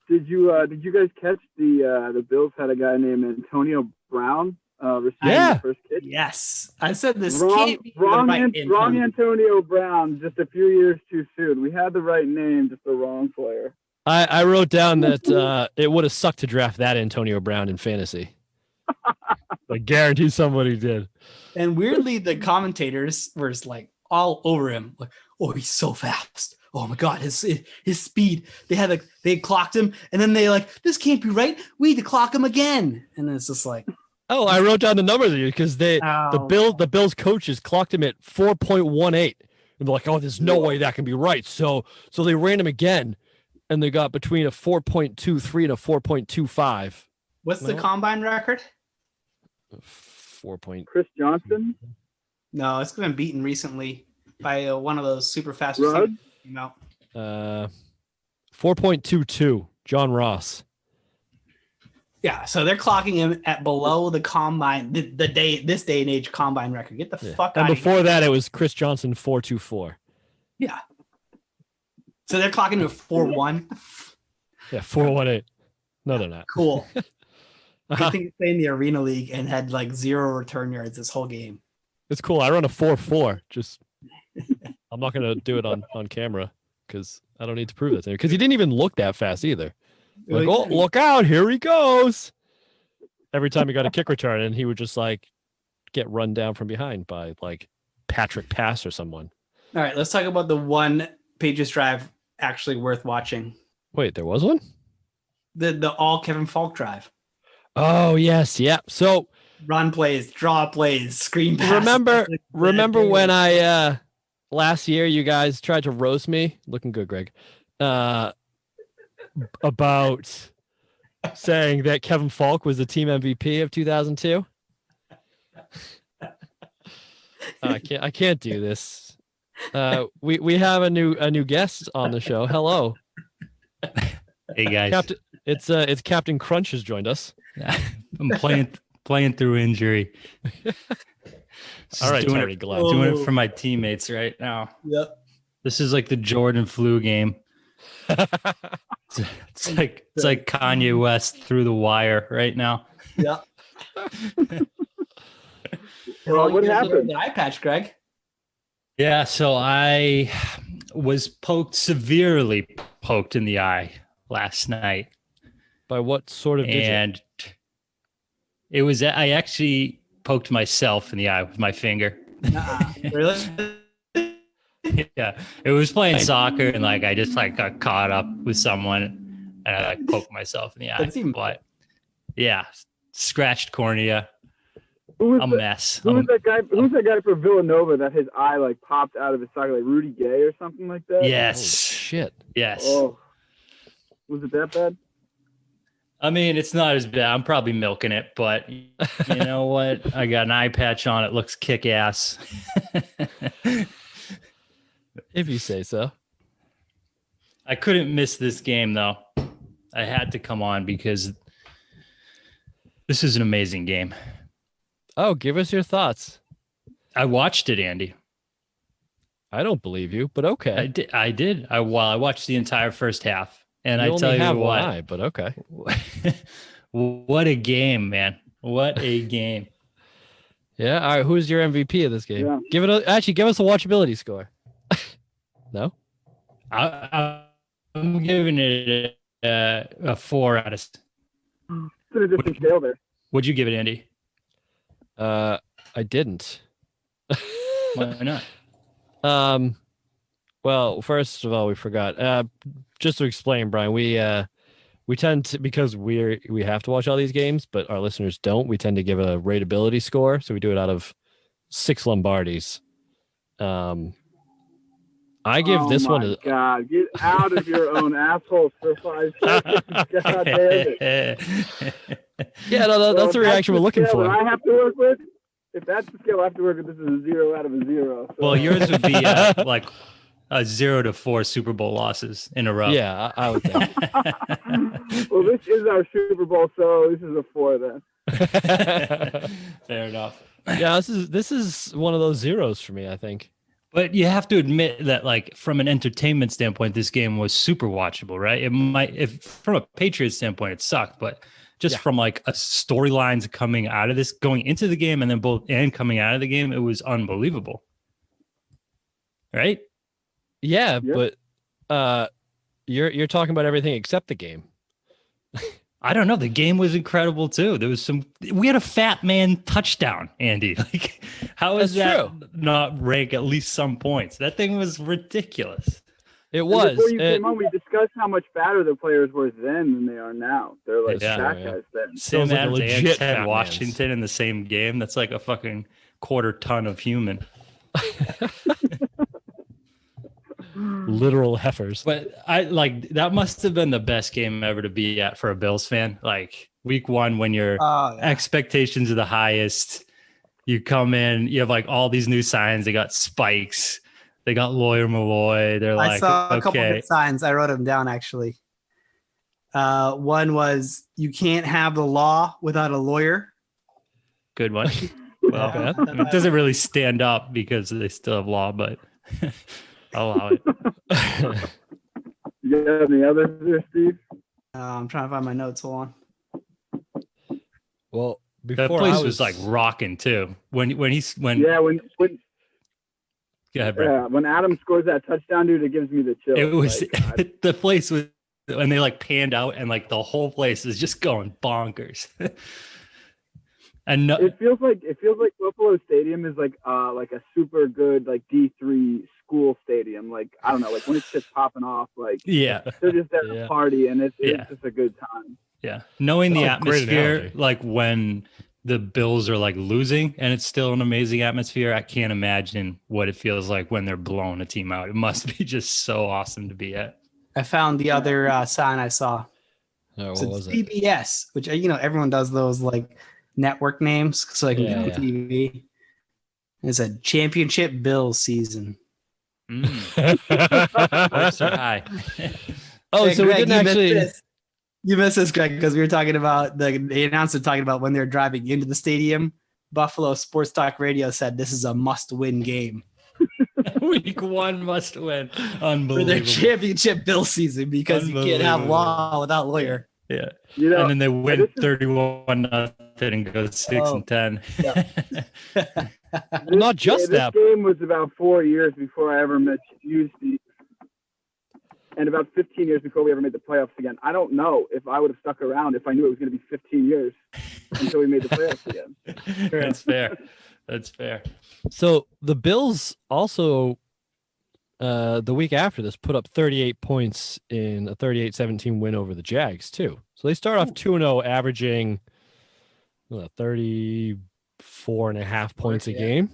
Did you guys catch the Bills had a guy named Antonio Brown receiving the first kick? Yes. I said this wrong Antonio Brown, just a few years too soon. We had the right name, just the wrong player. I wrote down that it would have sucked to draft that Antonio Brown in fantasy. I guarantee somebody did. And weirdly, the commentators were like all over him. Like, oh, he's so fast. Oh my God, his speed. They clocked him, and then they like, this can't be right. We need to clock him again. And it's just like, Oh, I wrote down the numbers because the Bills coaches clocked him at 4.18. And they're like, oh, there's no way that can be right. So they ran him again, and they got between a 4.23 and a 4.25. What's the combine record? 4. Chris Johnson? No, it's been beaten recently by one of those super fast Ruggs? receivers. 4.22, John Ross. Yeah, so they're clocking him at below the combine, this day and age combine record. Get the fuck out of here. And before that, it was Chris Johnson 4.24. Yeah. So they're clocking him at 4.1. Yeah, 4.18. No, they're not. Cool. Good thing to stay in the Arena League and had like 0 return yards this whole game. It's cool. I run a 4.4. Just, I'm not going to do it on camera because I don't need to prove it to him. Because he didn't even look that fast either. Like, oh, look out, here he goes. Every time he got a kick return, and he would just like get run down from behind by like Patrick Pass or someone. All right, let's talk about the one Patriots drive actually worth watching. Wait, there was one? The all Kevin Falk drive. Oh, yes, yeah. So run plays, draw plays, screen passes. Remember when I last year you guys tried to roast me? Looking good, Greg. About saying that Kevin Falk was the team MVP of 2002. I can't do this. We have a new guest on the show. Hello. Hey guys. It's Captain Crunch has joined us. I'm playing through injury. All right, doing it for my teammates right now. Yep. This is like the Jordan flu game. It's like Kanye West through the wire right now. Yeah. What happened? The eye patch, Greg. Yeah, so I was severely poked in the eye last night. By what sort of digit? And I actually poked myself in the eye with my finger. Really? Yeah, it was playing soccer, and like I just like got caught up with someone, and I like poked myself in the eye. But yeah, scratched cornea, mess. Who's that guy? Who's that guy for Villanova that his eye like popped out of his socket, like Rudy Gay or something like that? Yes. Oh, shit. Yes. Oh, was it that bad? I mean, it's not as bad. I'm probably milking it, but you know what? I got an eye patch on. It looks kick ass. If you say so. I couldn't miss this game, though. I had to come on because this is an amazing game. Oh, give us your thoughts. I watched it, Andy. I don't believe you, but okay. I did. I watched the entire first half. And you I tell you have what, one eye, but okay. What a game, man. What a game. Yeah. All right. Who's your MVP of this game? Yeah. Give us a watchability score. No? I'm giving it a 4 out of. It's a different scale there. What'd you give it, Andy? I didn't. Why not? Well, first of all, we forgot. Just to explain, Brian, we tend to, because we have to watch all these games, but our listeners don't. We tend to give a rateability score, so we do it out of 6 Lombardis. I give this one. Oh my God! Get out of your own asshole for 5 seconds! God damn it! Yeah, no, that's the reaction we're looking for. I have to work with. If that's the scale I have to work with, this is a 0 out of a 0. So. Well, yours would be like a 0 to 4 Super Bowl losses in a row. Yeah, I would think. Well, this is our Super Bowl, so this is a 4 then. Fair enough. Yeah, this is one of those zeros for me, I think. But you have to admit that, like, from an entertainment standpoint, this game was super watchable, right? It might, if from a Patriots standpoint, it sucked, but just from like a storylines coming out of this, going into the game, and then coming out of the game, it was unbelievable, right? Yeah. But you're talking about everything except the game. I don't know. The game was incredible too. We had a fat man touchdown, Andy. Like, how is that not rank at least some points? That thing was ridiculous. It was. Before you came on, we discussed how much fatter the players were then than they are now. They're like fat guys then. Sam like a Adams legit had fat Washington in the same game. That's like a fucking quarter ton of human. Literal heifers. But I like that must have been the best game ever to be at for a Bills fan. Like week one, when your expectations are the highest, you come in, you have like all these new signs. They got spikes, they got Lawyer Malloy. They're like, I saw a couple okay. good signs. I wrote them down actually. One was you can't have the law without a lawyer. Good one. Well, it doesn't really stand up because they still have law, but I'll allow it. You got any others there, Steve? I'm trying to find my notes. Hold on. Well, that place was like rocking too. When Go ahead, Brett. Yeah, when Adam scores that touchdown, dude, it gives me the chills. It was like, the place was, and they like panned out, and like the whole place is just going bonkers. And it feels like Buffalo Stadium is like a super good like D3 school stadium. Like I don't know, like when it's just popping off, like they're just there to party, and it's just a good time. Yeah, knowing the atmosphere, analogy. like when the Bills are like losing, and it's still an amazing atmosphere. I can't imagine what it feels like when they're blowing a team out. It must be just so awesome to be at. I found the other sign I saw. Oh, So what was it? CBS, which everyone does those like network names so they can get on TV. It's a championship Bills season. Hopes are high. Oh, Hey, so Greg, we didn't actually. You missed this, Greg, because we were talking about the announcer talking about when they're driving into the stadium. Buffalo Sports Talk Radio said this is a must-win game. Week one must win. For Unbelievable. their championship Bill season because you can't have law without lawyer. Yeah. And then they win 31-0 and go 6-10. Not just that. This game was about 4 years before I ever met you, Steve. And about 15 years before we ever made the playoffs again. I don't know if I would have stuck around if I knew it was going to be 15 years until we made the playoffs again. That's fair. That's fair. So the Bills also, the week after this, put up 38 points in a 38-17 win over the Jags, too. So they start off 2-0, averaging 34.5 points a game.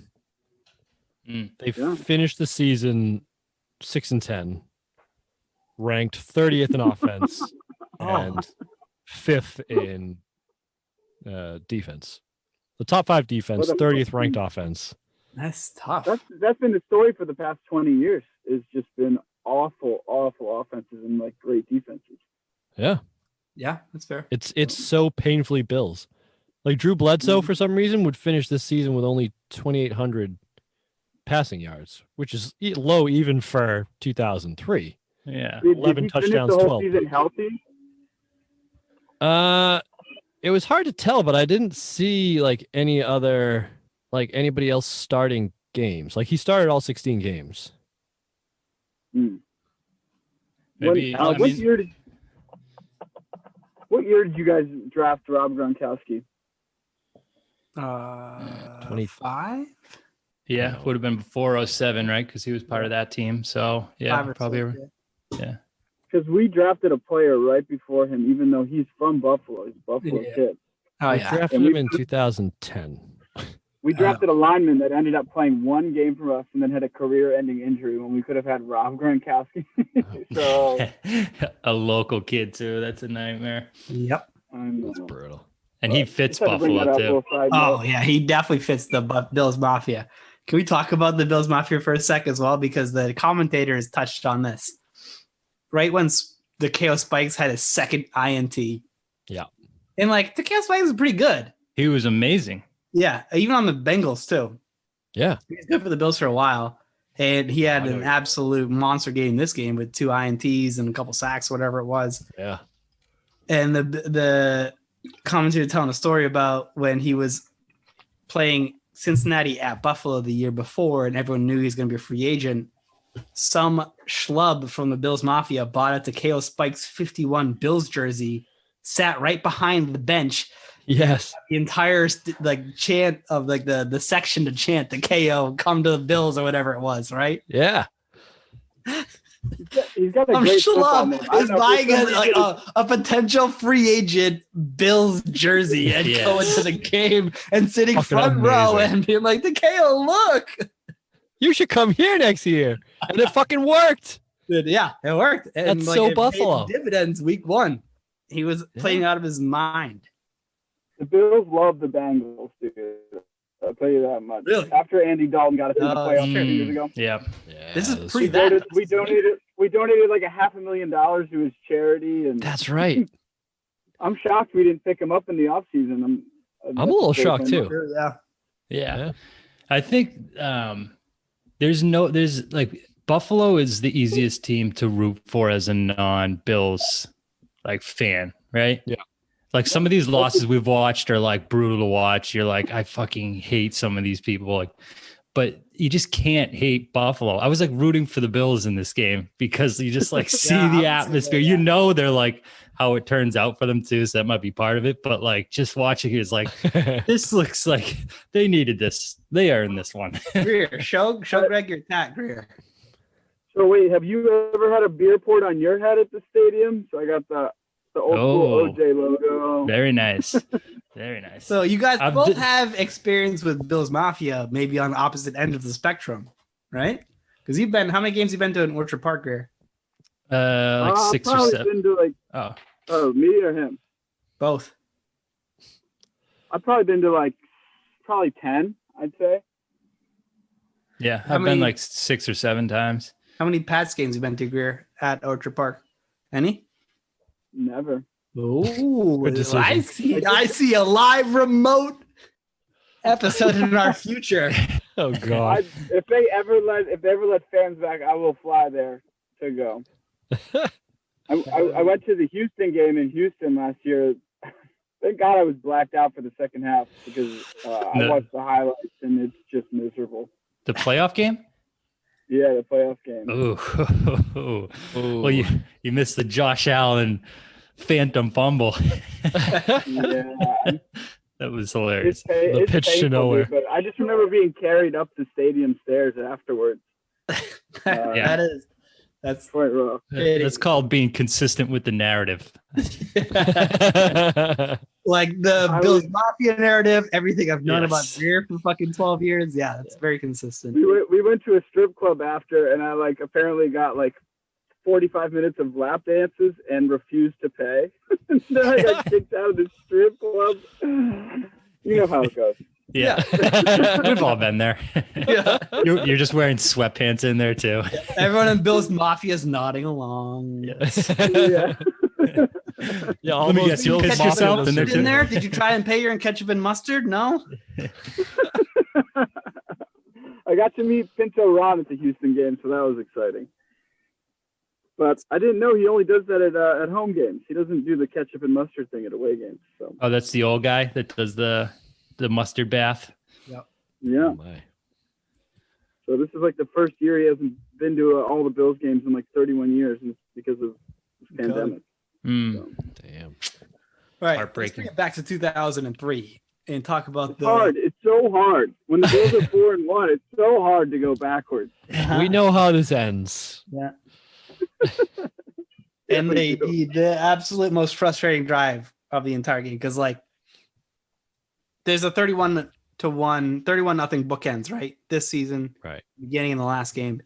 They finished the season 6-10. Ranked 30th in offense and 5th in defense. The top 5 defense, 30th ranked offense. That's tough. That's been the story for the past 20 years. It's just been awful offenses and like great defenses. Yeah. Yeah, that's fair. It's so painfully Bills. Like Drew Bledsoe, for some reason, would finish this season with only 2,800 passing yards, which is low even for 2003. Yeah, 11 touchdowns, the whole 12. Season healthy? It was hard to tell, but I didn't see like anybody else starting games. Like he started all 16 games. Maybe. What year did you guys draft Rob Gronkowski? 25. Yeah, would have been before 07, right? Because he was part of that team. So yeah, probably. Yeah. Because we drafted a player right before him, even though he's from Buffalo. He's a Buffalo kid. Oh, We drafted him in 2010. We drafted a lineman that ended up playing one game for us and then had a career-ending injury when we could have had Rob Gronkowski. So a local kid too. That's a nightmare. Yep. That's brutal. And he fits Buffalo too. Oh yeah, he definitely fits the Bills Mafia. Can we talk about the Bills Mafia for a sec as well? Because the commentators touched on this. Right when the KO Spikes had his second INT. Yeah. And like the KO Spikes was pretty good. He was amazing. Yeah. Even on the Bengals too. Yeah. He was good for the Bills for a while. And he had an absolute monster game this game with 2 INTs and a couple sacks, whatever it was. Yeah. And the commentator telling a story about when he was playing Cincinnati at Buffalo the year before and everyone knew he was going to be a free agent. Some schlub from the Bills Mafia bought it to KO Spike's 51 Bills jersey, sat right behind the bench. Yes. The entire chant of like the section to chant the KO come to the Bills or whatever it was, right? Yeah. He's got a great football name. Is buying a potential free agent Bills jersey and going to the game and sitting Fucking front row amazing. and being like, "Takeo, look!" You should come here next year, and it fucking worked. Yeah, it worked. And That's so it Buffalo. paid dividends week 1. He was playing out of his mind. The Bills love the Bengals, dude. I'll tell you that much. Really? After Andy Dalton got us in the playoffs 2 years ago, Yeah. This is that's- pretty bad. we donated like $500,000 to his charity, and That's right. I'm shocked we didn't pick him up in the offseason. I'm a little shocked too. Yeah. Yeah. I think there's like Buffalo is the easiest team to root for as a non-Bills like fan, right? Yeah. Like some of these losses we've watched are like brutal to watch. You're like, I fucking hate some of these people. Like, but you just can't hate Buffalo. I was like rooting for the Bills in this game because you just like see the atmosphere. You know, they're like how it turns out for them too. So that might be part of it. But like just watching it is like, this looks like they needed this. They earned this one. Greer, show Greg your tat, Greer. So wait, have you ever had a beer poured on your head at the stadium? So I got the old school OJ logo. Very nice. Very nice. So you guys both have experience with Bills Mafia, maybe on the opposite end of the spectrum, right? Because how many games you been to in Orchard Park, Greer? Like 6 or 7. Been to me or him? Both. I've probably been to probably 10, I'd say. Yeah, I've been like 6 or 7 times. How many Pats games you been to, Greer, at Orchard Park? Any? Never. Oh, Good decision. I see a live remote episode in our future. Oh God. If they ever let fans back, I will fly there to go. I went to the Houston game in Houston last year. Thank God I was blacked out for the second half because I watched the highlights and it's just miserable. The playoff game? Yeah, the playoff game. Ooh. Well, you missed the Josh Allen phantom fumble. Yeah. That was hilarious. The pitch to nowhere. But I just remember being carried up the stadium stairs afterwards. That's quite rough. That's called being consistent with the narrative. Like the Bills Mafia narrative, everything I've known about Greer for fucking 12 years. Yeah, it's very consistent. We went to a strip club after, and I apparently got 45 minutes of lap dances and refused to pay. And then I got kicked out of the strip club. You know how it goes. Yeah. We've all been there. Yeah. You're just wearing sweatpants in there too. Everyone in Bills Mafia is nodding along. Yes. Yeah. Yeah, Let me guess, you catch yourself in there. Did you try and pay your ketchup and mustard? No. I got to meet Pinto Ron at the Houston game, so that was exciting. But I didn't know he only does that at home games. He doesn't do the ketchup and mustard thing at away games. So. Oh, that's the old guy that does the mustard bath. Yep. Yeah. Oh, so this is the first year he hasn't been to all the Bills games in 31 years, and it's because of this pandemic. So. Damn. All right. Heartbreaking. Let's bring it back to 2003 and talk about hard. It's so hard. When the Bills are 4-1, it's so hard to go backwards. We know how this ends. Yeah. And the absolute most frustrating drive of the entire game because there's a 31-1, 31-0 bookends, right? This season, right? Beginning in the last game.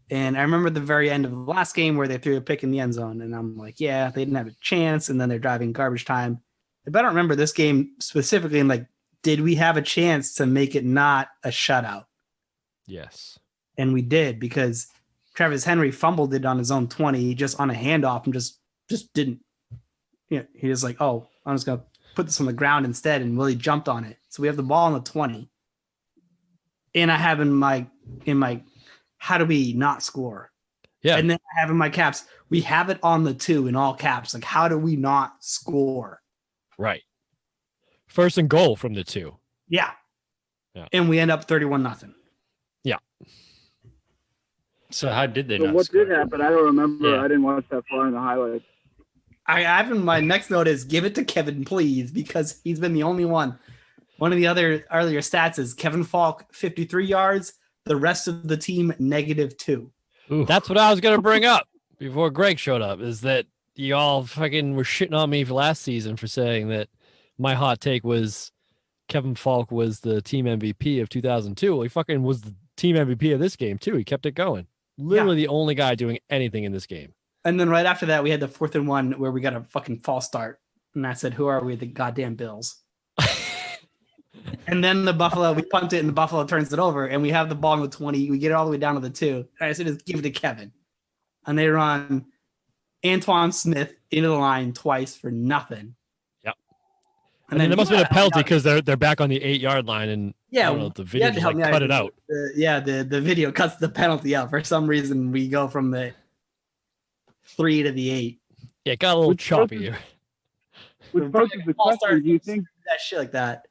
And I remember the very end of the last game where they threw a pick in the end zone. And I'm like, yeah, they didn't have a chance. And then they're driving garbage time. But I don't remember this game specifically. And did we have a chance to make it not a shutout? Yes. And we did because Travis Henry fumbled it on his own 20, just on a handoff and just didn't. He was like, oh, I'm just going to put this on the ground instead. And Willie jumped on it. So we have the ball on the 20. And I have in my how do we not score? Yeah. And then I have in my caps, we have it on the 2 in all caps. How do we not score? Right. First and goal from the 2. Yeah. And we end up 31-0. Yeah. So how did they so not what score? did happen? I don't remember. Yeah. I didn't watch that far in the highlights. I have in my next note is give it to Kevin, please, because he's been the only one. One of the other earlier stats is Kevin Falk, 53 yards. The rest of the team, -2. That's what I was going to bring up before Greg showed up, is that y'all fucking were shitting on me for last season for saying that my hot take was Kevin Falk was the team MVP of 2002. Well, he fucking was the team MVP of this game, too. He kept it going. Literally the only guy doing anything in this game. And then right after that, we had the 4th and 1 where we got a fucking false start. And I said, who are we? The goddamn Bills. And then the Buffalo, we punt it and the Buffalo turns it over and we have the ball in the 20. We get it all the way down to the 2. And I said, just give it to Kevin. And they run Antoine Smith into the line twice for nothing. Yep. And then there must have been a penalty because they're back on the 8-yard line and I don't know, the video just cut it out. The video cuts the penalty out. For some reason, we go from the 3 to the 8. Yeah, it got a little choppy here. Which poses the question, do you think that shit like that?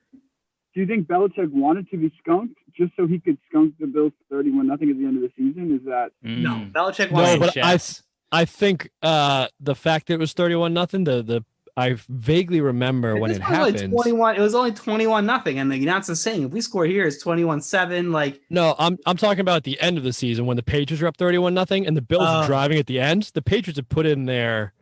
Do you think Belichick wanted to be skunked just so he could skunk the Bills 31-0 at the end of the season? Is that no? Belichick wanted. No, but I think the fact that it was 31-0, I vaguely remember when it happened. It was only 21-0, and the announcer's saying if we score here, it's 21-7. Like no, I'm talking about at the end of the season when the Patriots were up 31-0 and the Bills were driving at the end. The Patriots had put in their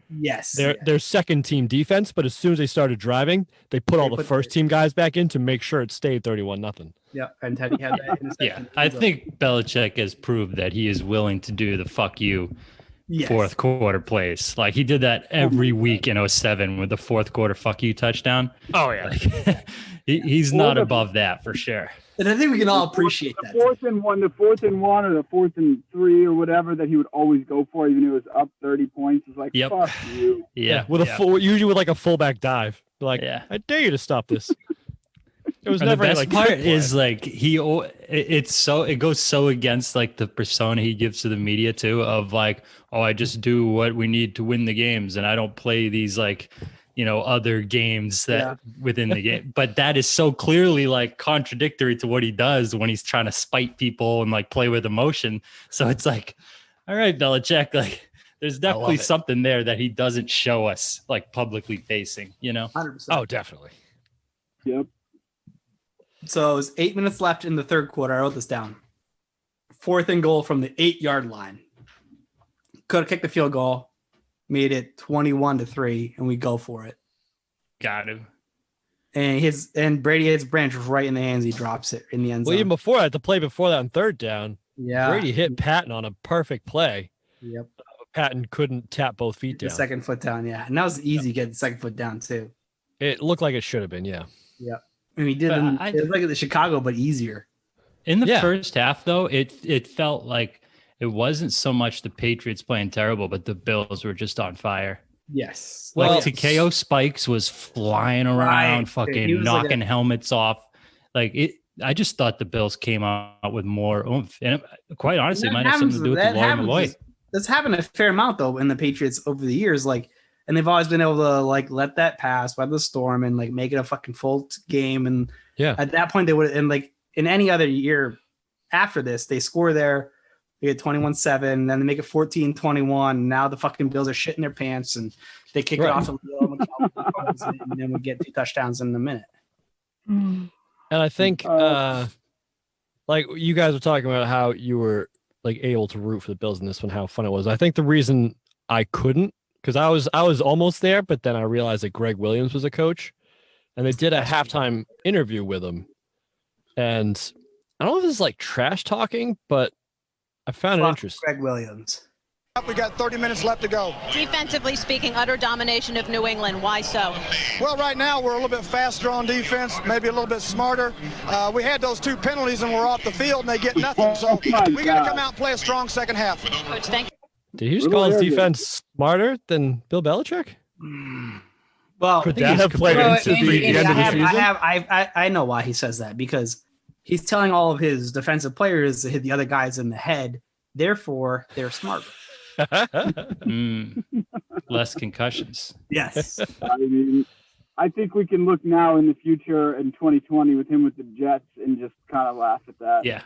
second team defense, but as soon as they started driving, they put all the first team guys back in to make sure it stayed 31-0. Yeah, and Teddy had that interception. I think Belichick has proved that he is willing to do the fuck you fourth quarter plays. Like he did that every week in 2007 with the fourth quarter fuck you touchdown. Oh yeah. Like, he's not above that for sure. And I think we can all appreciate that. The 4th and 1 or the 4th and 3 or whatever that he would always go for, even if it was up 30 points, is like, fuck you. Yeah. With usually with like a fullback dive. Like, I dare you to stop this. It was never the best like part is like it goes so against like the persona he gives to the media too, of like, oh, I just do what we need to win the games and I don't play these like, other games that within the game. But that is so clearly like contradictory to what he does when he's trying to spite people and like play with emotion. So it's like, all right, Belichick, like there's definitely something there that he doesn't show us like publicly facing, 100%. Oh, definitely. Yep. So it was 8 minutes left in the third quarter. I wrote this down. 4th and goal from the 8-yard line. Could have kicked the field goal. Made it 21-3, and we go for it. Got to. And Brady hits Branch right in the hands. He drops it in the end zone. Well, even before that, the play before that on 3rd down, Brady hit Patton on a perfect play. Yep. Patton couldn't tap both feet down. The second foot down, and that was easy to get the second foot down too. It looked like it should have been, yeah. Yep. And he did. It was like the Chicago, but easier. In the first half, though, it felt like it wasn't so much the Patriots playing terrible, but the Bills were just on fire. Yes. Like TKO Spikes was flying around, fucking knocking helmets off. Like it. I just thought the Bills came out with more oomph. And quite honestly, it might have something to do with the Lawyer Malloy. That's happened a fair amount, though, in the Patriots over the years. Like, and they've always been able to, like, let that pass by the storm and, like, make it a fucking full game. And at that point, they would, and, like, in any other year after this, they score there. They get 21-7, then they make it 14-21. Now the fucking Bills are shitting their pants, and they kick it off and then we get 2 touchdowns in a minute. And I think, like you guys were talking about how you were like able to root for the Bills in this one, how fun it was. I think the reason I couldn't, because I was almost there, but then I realized that Greg Williams was a coach, and they did a halftime interview with him, and I don't know if this is like trash talking, but I found it interesting. Greg Williams. We got 30 minutes left to go. Defensively speaking, utter domination of New England. Why so? Well, right now we're a little bit faster on defense, maybe a little bit smarter. We had those 2 penalties and we're off the field and they get nothing. So we got to come out and play a strong second half. Coach, thank you. Did he just call his defense smarter than Bill Belichick? Well, could that have played into the end of the season? I know why he says that, because he's telling all of his defensive players to hit the other guys in the head. Therefore, they're smarter. Less concussions. Yes. I think we can look now in the future in 2020 with him with the Jets and just kind of laugh at that. Yeah.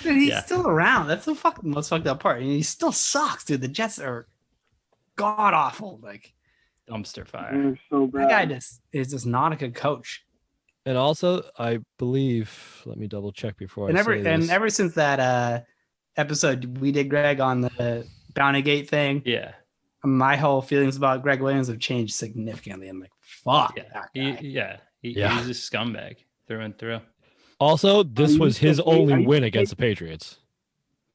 Dude, he's still around. That's the most fucked up part. And he still sucks, dude. The Jets are god awful. Like dumpster fire. They're so bad. That guy is just not a good coach. And also, I believe, let me double check before and I say this. And ever since that episode we did, Greg, on the Bounty Gate thing. Yeah. My whole feelings about Greg Williams have changed significantly. I'm like, fuck that guy. He's a scumbag through and through. Also, this was his only win against the Patriots.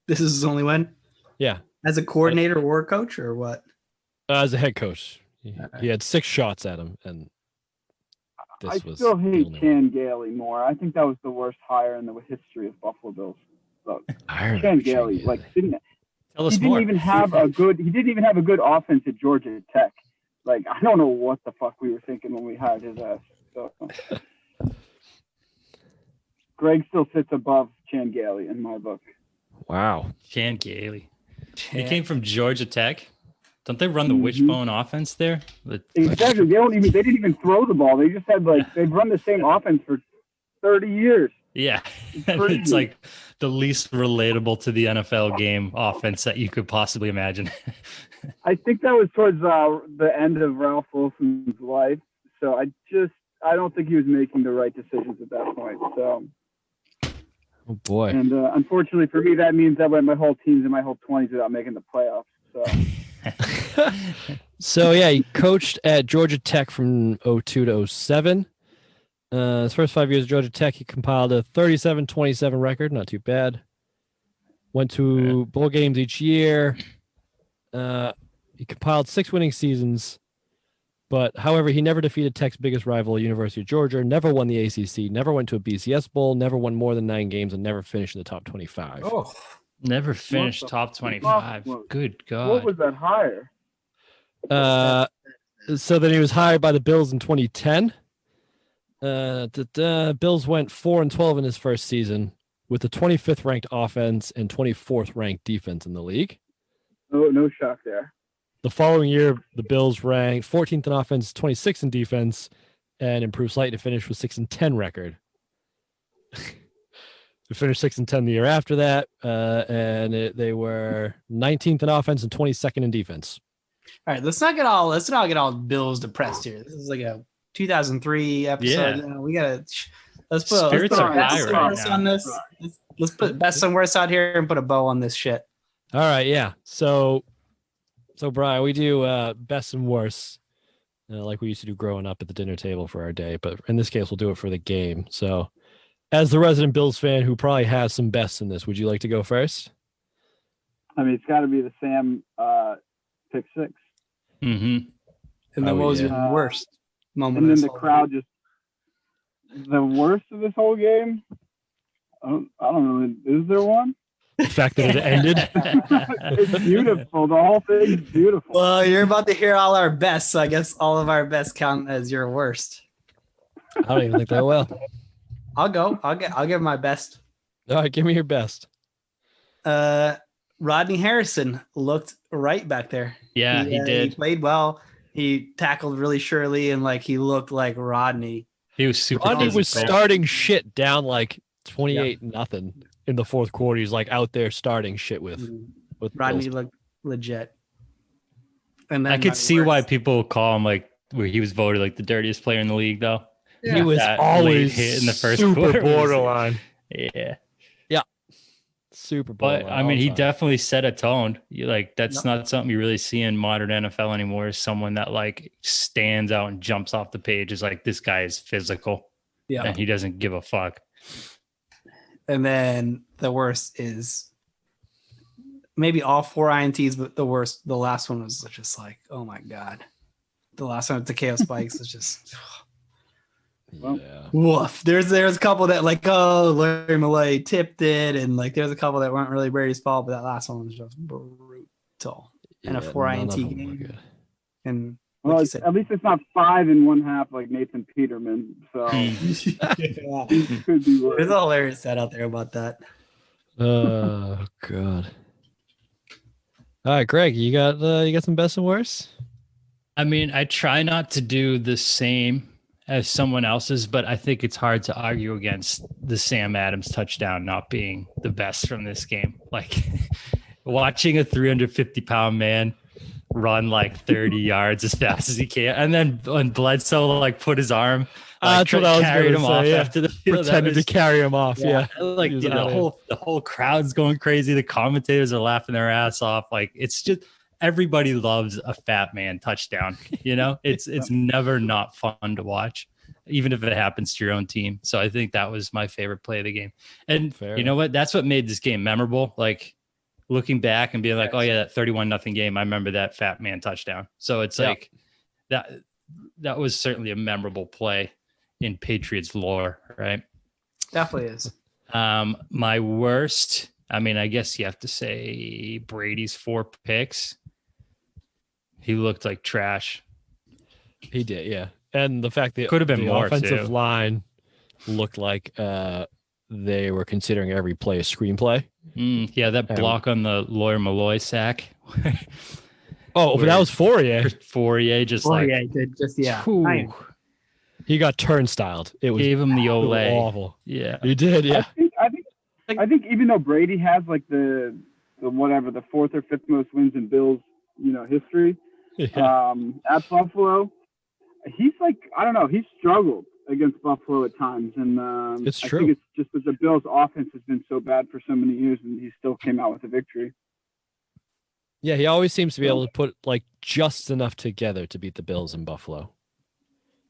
This is his only win? Yeah. As a coordinator or coach or what? As a head coach. He had 6 shots at him, and I still hate Chan Gailey more. I think that was the worst hire in the history of Buffalo Bills. So, Chan Gailey, didn't even have a good offense at Georgia Tech. Like, I don't know what the fuck we were thinking when we hired his ass. So, Greg still sits above Chan Gailey in my book. Wow. Chan Gailey. He came from Georgia Tech. Don't they run the wishbone offense there? Exactly. They didn't even throw the ball. They just had they've run the same offense for 30 years. Yeah. It's like the least relatable to the NFL game offense that you could possibly imagine. I think that was towards the end of Ralph Wilson's life. So I don't think he was making the right decisions at that point. So. Oh boy. And unfortunately for me, that means I went my whole teams in my whole 20s without making the playoffs. So. So yeah, he coached at Georgia Tech from 02 to 07. His first 5 years at Georgia Tech, he compiled a 37-27 record, not too bad. Went to bowl games each year. He compiled 6 winning seasons, but however, he never defeated Tech's biggest rival, University of Georgia, never won the ACC, never went to a BCS bowl, never won more than 9 games, and never finished in the top 25. Oh. Never finished top 25. Good God. What was that hire? So then he was hired by the Bills in 2010. Bills went 4-12 in his first season with the 25th ranked offense and 24th ranked defense in the league. Oh, no shock there. The following year, the Bills ranked 14th in offense, 26th in defense, and improved slightly to finish with 6-10 record. We finished 6-10 the year after that, and they were 19th in offense and 22nd in defense. All right, let's not get all Bills depressed here. This is like a 2003 episode. Yeah. We gotta let's put our best and worst on this. Let's put best and worst out here and put a bow on this shit. All right, yeah. So Brian, we do best and worst, like we used to do growing up at the dinner table for our day, but in this case, we'll do it for the game. So. As the resident Bills fan who probably has some bests in this, would you like to go first? I mean, it's got to be the Sam pick 6. Mm-hmm. And then what was your worst moment? And then the crowd just the worst of this whole game. I don't know. Is there one? The fact that it ended. It's beautiful. The whole thing's beautiful. Well, you're about to hear all our best, so I guess all of our best count as your worst. I don't even think that will. I'll go. I'll give my best. All right, give me your best. Rodney Harrison looked right back there. Yeah, he did. He played well. He tackled really surely, and he looked like Rodney. He was super. Rodney was starting shit down 28-0 in the fourth quarter. He's out there starting shit with Rodney looked legit. And then I could see why people call him where he was voted the dirtiest player in the league, though. Yeah. He was always hit in the first super quarter. borderline. Yeah. Super borderline. But I mean, he definitely set a tone. That's not something you really see in modern NFL anymore. Is someone that stands out and jumps off the page is this guy is physical. Yeah. And he doesn't give a fuck. And then the worst is maybe all 4 INTs, but the last one was just oh my God. The last one with the KO spikes was just woof. There's a couple that Larry Malay tipped it, and there's a couple that weren't really Brady's fault, but that last one was just brutal. And a 4 INT game. And at least it's not 5 in 1/2 like Nathan Peterman. So it could be worse. There's a hilarious set out there about that. Oh God. All right, Greg, you got some best and worst? I mean, I try not to do the same as someone else's, but I think it's hard to argue against the Sam Adams touchdown not being the best from this game. Watching a 350-pound man run 30 yards as fast as he can, and then when Bledsoe put his arm That's what I was carried gonna him say, off yeah. after the field. Pretended to carry him off. Yeah. Like He was dude, out of the whole crowd's going crazy. The commentators are laughing their ass off. Like it's just everybody loves a fat man touchdown. You know, it's never not fun to watch, even if it happens to your own team. So I think that was my favorite play of the game. And you know what? That's what made this game memorable. Like looking back and being like, oh yeah, that 31-0 game. I remember that fat man touchdown. So it's like that was certainly a memorable play in Patriots lore, right? Definitely is. My worst, I mean, I guess you have to say Brady's 4 picks. He looked like trash. He did, yeah. And the fact that could have been the more offensive too. line looked like they were considering every play a screenplay. Yeah, that block on the Lawyer Malloy sack. But that was Fourier. Fourier just He got turnstiled. It was gave him the Olay. Awful. Yeah, he did. Yeah, I think even though Brady has like the 4th or 5th most wins in Bills, history, at Buffalo, he's like, I don't know, he's struggled against Buffalo at times, and it's true. I think it's just that the Bills' offense has been so bad for so many years, and he still came out with a victory. Yeah, he always seems to be able to put like just enough together to beat the Bills in Buffalo.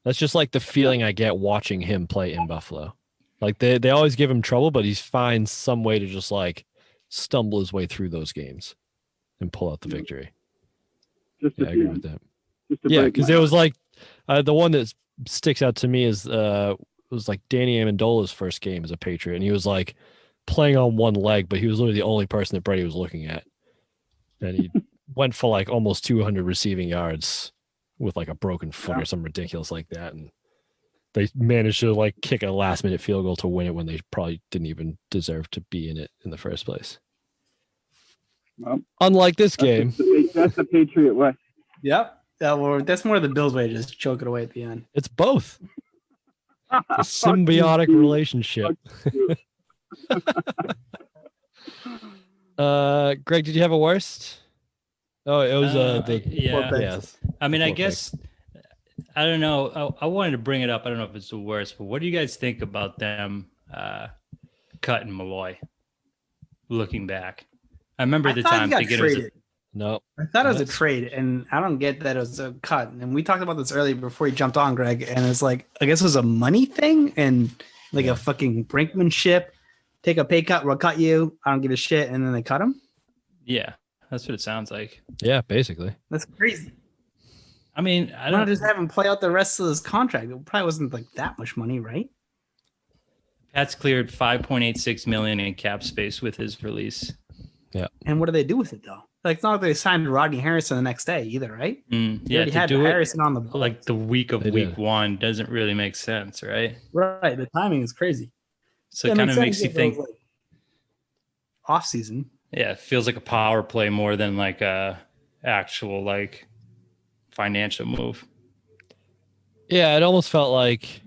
That's just like the feeling I get watching him play in Buffalo. Like they always give him trouble, but he finds some way to just like stumble his way through those games and pull out the victory. I agree with that. Yeah, because it was like the one that sticks out to me is it was like Danny Amendola's first game as a Patriot, and he was like playing on one leg, but he was literally the only person that Brady was looking at. And he went for like almost 200 receiving yards with like a broken foot or something ridiculous like that. And they managed to like kick a last minute field goal to win it when they probably didn't even deserve to be in it in the first place. Well, unlike this game. That's the Patriot way. Yep. That's more the Bills way, just choke it away at the end. It's both. A symbiotic relationship. Greg, did you have a worst? Oh, it was yes. I mean, I guess I don't know. I wanted to bring it up. I don't know if it's the worst, but what do you guys think about them cutting Malloy? Looking back, I remember the time thinking it was I thought it was a trade, and I don't get that it was a cut. And we talked about this earlier before he jumped on, Greg, and it's like I guess it was a money thing and like a fucking brinkmanship. Take a pay cut, we'll cut you. I don't give a shit, and then they cut him. Yeah, that's what it sounds like. Yeah, basically. That's crazy. I mean, I don't just have him play out the rest of his contract. It probably wasn't like that much money, right? Pat's cleared $5.86 million in cap space with his release. Yeah. And what do they do with it though? Like, it's not like they signed Rodney Harrison the next day either, right? Yeah, to had do Harrison on the books. Like the week of week one doesn't really make sense, right? Right. The timing is crazy. So it kind of makes you think like off season. Yeah, it feels like a power play more than like a actual like financial move. Yeah, it almost felt like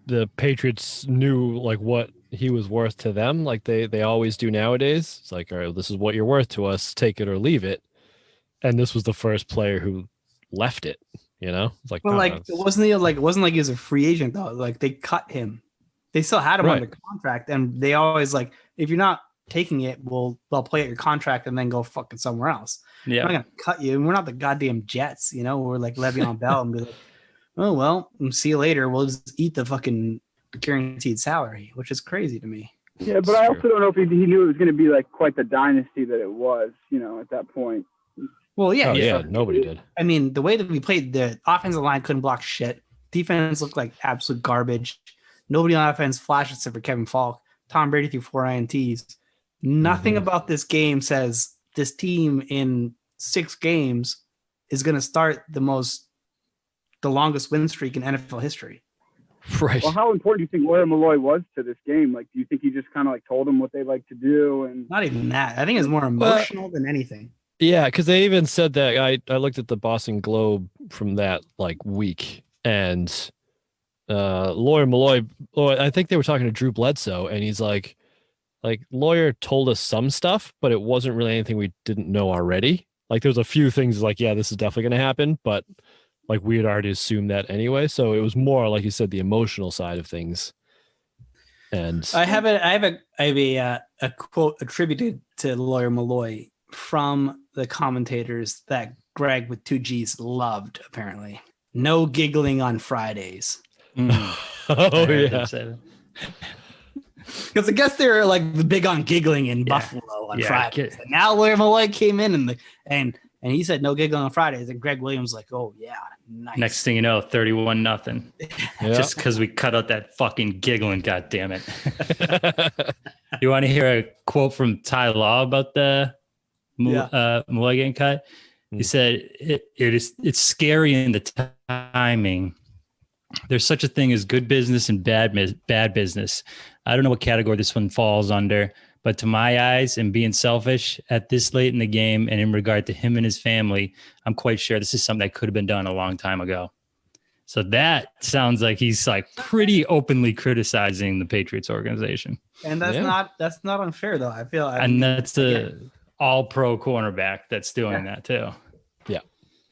the Patriots knew like what he was worth to them, like they always do nowadays. It's like, all right, this is what you're worth to us, take it or leave it. And this was the first player who left it, you know? It's like, well, it wasn't like he was a free agent though. Like they cut him. They still had him under contract, and they always like, if you're not taking it, they'll play out your contract and then go fucking somewhere else. Yeah, we're not gonna cut you. We're not the goddamn Jets, you know. We're like Le'Veon Bell and be like, oh well, see you later. We'll just eat the fucking guaranteed salary, which is crazy to me. Yeah, but I also don't know if he knew it was going to be like quite the dynasty that it was, you know, at that point. Well, yeah, nobody did. I mean, the way that we played, the offensive line couldn't block shit. Defense looked like absolute garbage. Nobody on offense flashed except for Kevin Falk. Tom Brady threw 4 INTs. Nothing about this game says this team in 6 games is going to start the longest win streak in NFL history. Right. Well, how important do you think Lawyer Malloy was to this game? Like, do you think he just kind of like told them what they like to do? And not even that. I think it's more emotional than anything. Yeah, because they even said that I looked at the Boston Globe from that like week, and Lawyer Malloy, I think they were talking to Drew Bledsoe, and he's like Lawyer told us some stuff, but it wasn't really anything we didn't know already. Like there was a few things like, yeah, this is definitely going to happen, but like we had already assumed that anyway. So it was more, like you said, the emotional side of things. And I have a quote attributed to Lawyer Malloy from the commentators that Greg with 2 G's loved, apparently. No giggling on Fridays. Oh, yeah. Because I guess they're like the big on giggling in Buffalo on Fridays. And now Lawyer Malloy came in and he said no giggling on Fridays. And Greg Williams was like, oh, yeah, nice. Next thing you know, 31-0. Just because we cut out that fucking giggling, goddammit. You want to hear a quote from Ty Law about the Malloy getting cut? He said, it's scary in the timing. There's such a thing as good business and bad business. I don't know what category this one falls under, but to my eyes, and being selfish at this late in the game and in regard to him and his family, I'm quite sure this is something that could have been done a long time ago. So that sounds like he's like pretty openly criticizing the Patriots organization. And that's not unfair though. That's a all-pro cornerback that's doing that too.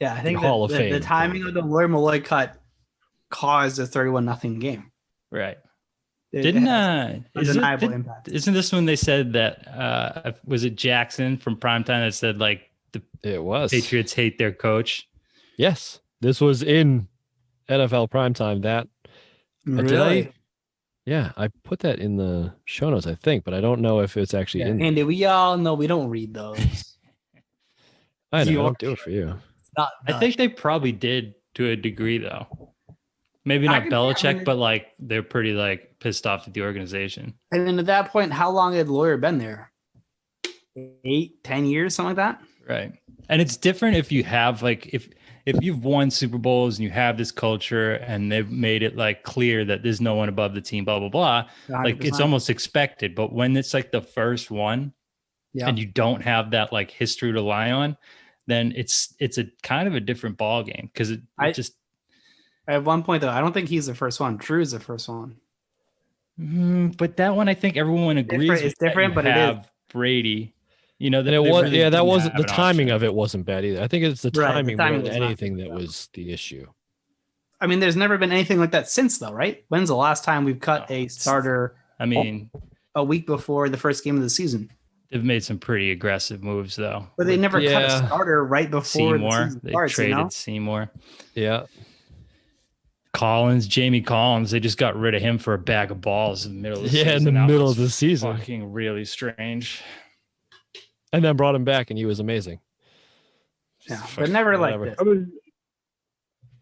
Yeah, I think the timing of the Lawyer Malloy cut caused a 31-0 game. Right. Undeniable impact. Isn't this when they said that was it Jackson from Primetime that said like it was Patriots hate their coach? Yes. This was in NFL Primetime. That really? Yeah, I put that in the show notes, I think, but I don't know if it's actually in. Andy, we all know we don't read those. I know. I don't do it for you. I think they probably did to a degree, though. Maybe not Belichick, but like they're pretty like pissed off at the organization. And then at that point, how long had Lawyer been there? 8, 10 years, something like that. Right. And it's different if you have like if you've won Super Bowls and you have this culture and they've made it like clear that there's no one above the team, blah blah blah. 100%. Like it's almost expected. But when it's like the first one, and you don't have that like history to rely on, then it's a kind of a different ball game because at one point though, I don't think he's the first one. Drew's the first one. But that one, I think everyone agrees. It's different, but it is Brady. You know, that wasn't the timing of it wasn't bad either. I think it's the timing more than anything that was the issue. I mean, there's never been anything like that since, though, right? When's the last time we've cut a starter? I mean, a week before the first game of the season. They've made some pretty aggressive moves, though. But they never cut a starter right before Seymour. The season starts, they traded Seymour. Yeah. Jamie Collins, they just got rid of him for a bag of balls in the middle of the season. Yeah, in the middle of the season. Fucking really strange. And then brought him back, and he was amazing. Yeah, but never like this.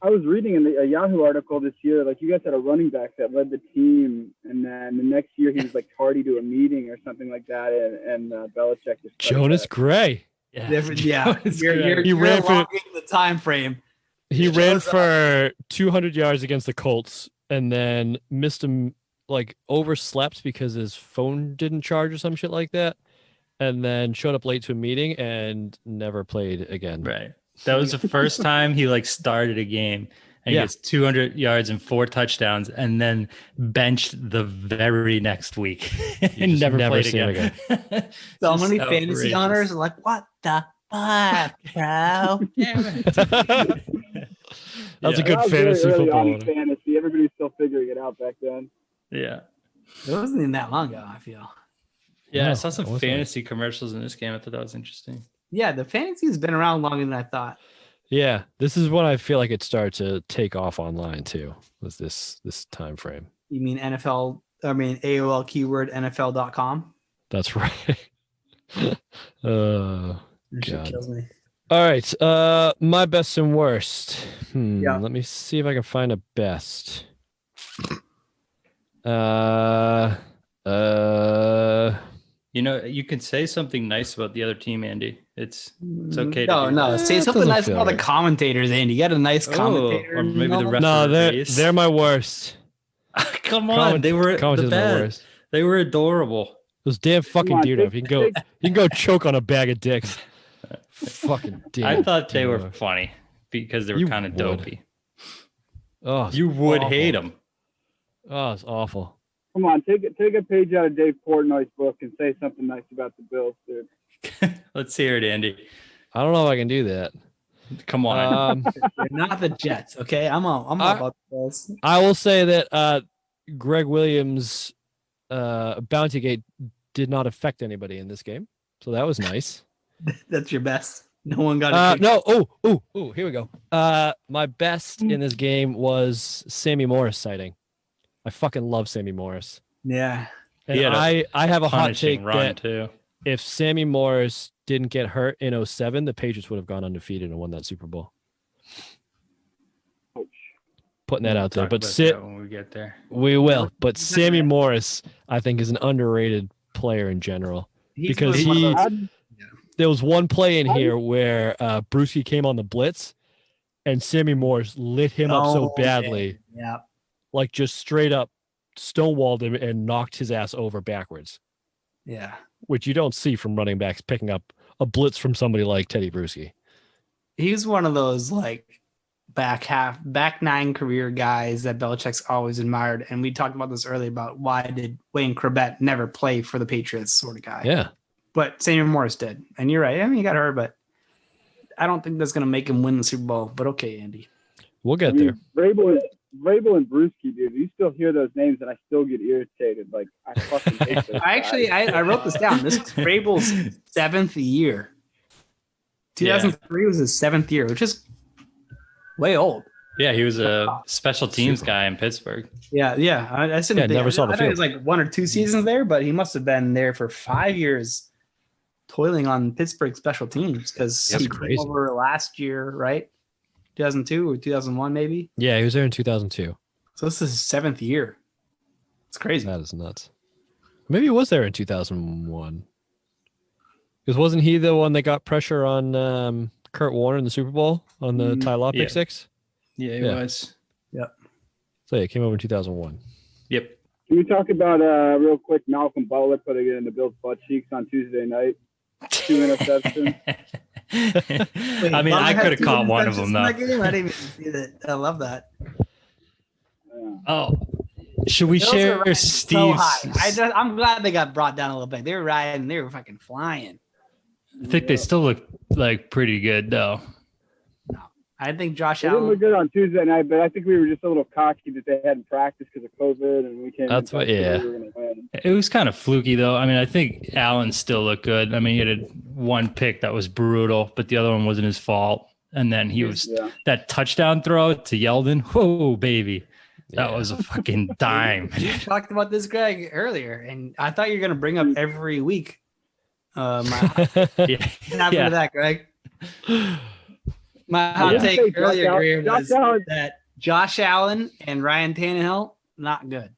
I was reading in a Yahoo article this year, like you guys had a running back that led the team, and then the next year he was like tardy to a meeting or something like that, and Belichick just Jonas Gray. Yeah, you're ran for the time frame. He ran for 200 yards against the Colts, and then missed him, like overslept because his phone didn't charge or some shit like that. And then showed up late to a meeting and never played again. Right. That was the first time he like started a game and he gets 200 yards and 4 touchdowns and then benched the very next week and never played again. So many fantasy owners are like, what the fuck, bro? That was a good fantasy football. Fantasy. Everybody was still figuring it out back then. Yeah. It wasn't even that long ago, I feel. Yeah, I saw some fantasy commercials in this game. I thought that was interesting. Yeah, the fantasy has been around longer than I thought. Yeah, this is when I feel like it started to take off online too. Was this time frame? You mean AOL keyword NFL.com? That's right. God. Kills me. All right, my best and worst. Let me see if I can find a best. You know, you can say something nice about the other team, Andy. It's okay. No. Say something nice about the commentators, Andy. You got a nice commentator. Or maybe the rest. No, they're my worst. Come on, they were the best. They were adorable. Those damn fucking Dino. You can go choke on a bag of dicks. Fucking damn. I thought they were funny because they were kind of dopey. Oh, you would hate them. Oh, it's awful. Come on, take a page out of Dave Portnoy's book and say something nice about the Bills, dude. Let's hear it, Andy. I don't know if I can do that. Come on. They're not the Jets, okay? I'm all about this. I will say that Greg Williams' bounty gate did not affect anybody in this game, so that was nice. That's your best. No one got it. No. Oh, here we go. My best in this game was Sammy Morris sighting. I fucking love Sammy Morris. Yeah. And I have a hot take that too. If Sammy Morris didn't get hurt in 2007, the Patriots would have gone undefeated and won that Super Bowl. Putting that out there. But when we get there. We will. But Sammy Morris, I think, is an underrated player in general. Because there was one play in here where Bruschi came on the blitz and Sammy Morris lit him up so badly. Yeah. Like just straight up stonewalled him and knocked his ass over backwards. Yeah. Which you don't see from running backs picking up a blitz from somebody like Teddy Bruschi. He's one of those like back nine career guys that Belichick's always admired. And we talked about this earlier about why did Wayne Corbett never play for the Patriots sort of guy. Yeah. But Sammy Morris did. And you're right. I mean, he got hurt, but I don't think that's going to make him win the Super Bowl. But okay, Andy. We'll get there. Vrabel and Bruschi, dude. You still hear those names, and I still get irritated. Like I fucking hate those I wrote this down. This is Vrabel's 7th year. 2003 was his 7th year, which is way old. Yeah, he was a special teams guy in Pittsburgh. Yeah. I never saw the field. It was like 1 or 2 seasons there, but he must have been there for 5 years, toiling on Pittsburgh special teams because he came over last year, right? 2002 or 2001, maybe. Yeah, he was there in 2002. So this is his 7th year. It's crazy. That is nuts. Maybe he was there in 2001. Because wasn't he the one that got pressure on Kurt Warner in the Super Bowl on the Ty Law pick six? Yeah, he was. Yep. So he came over in 2001. Yep. Can we talk about real quick Malcolm Butler putting it in the Bills' butt cheeks on Tuesday night? 2 interceptions. Wait, I mean, I could have caught one of them though. I didn't even see that. I love that. Oh, should we share Steve's? So I'm glad they got brought down a little bit. They were riding. They were fucking flying. I think they still look like pretty good though. No, I think Josh Allen didn't look good on Tuesday night, but I think we were just a little cocky that they hadn't practiced because of COVID, and we came. That's what. Yeah. We were gonna win. It was kind of fluky though. I mean, I think Allen still looked good. I mean, he had one pick that was brutal, but the other one wasn't his fault. And then he was that touchdown throw to Yeldon. Whoa, baby. That was a fucking dime. You talked about this, Greg, earlier, and I thought you were going to bring up every week. What happened to that, Greg? My hot take earlier, Greer, was that Josh Allen and Ryan Tannehill, not good.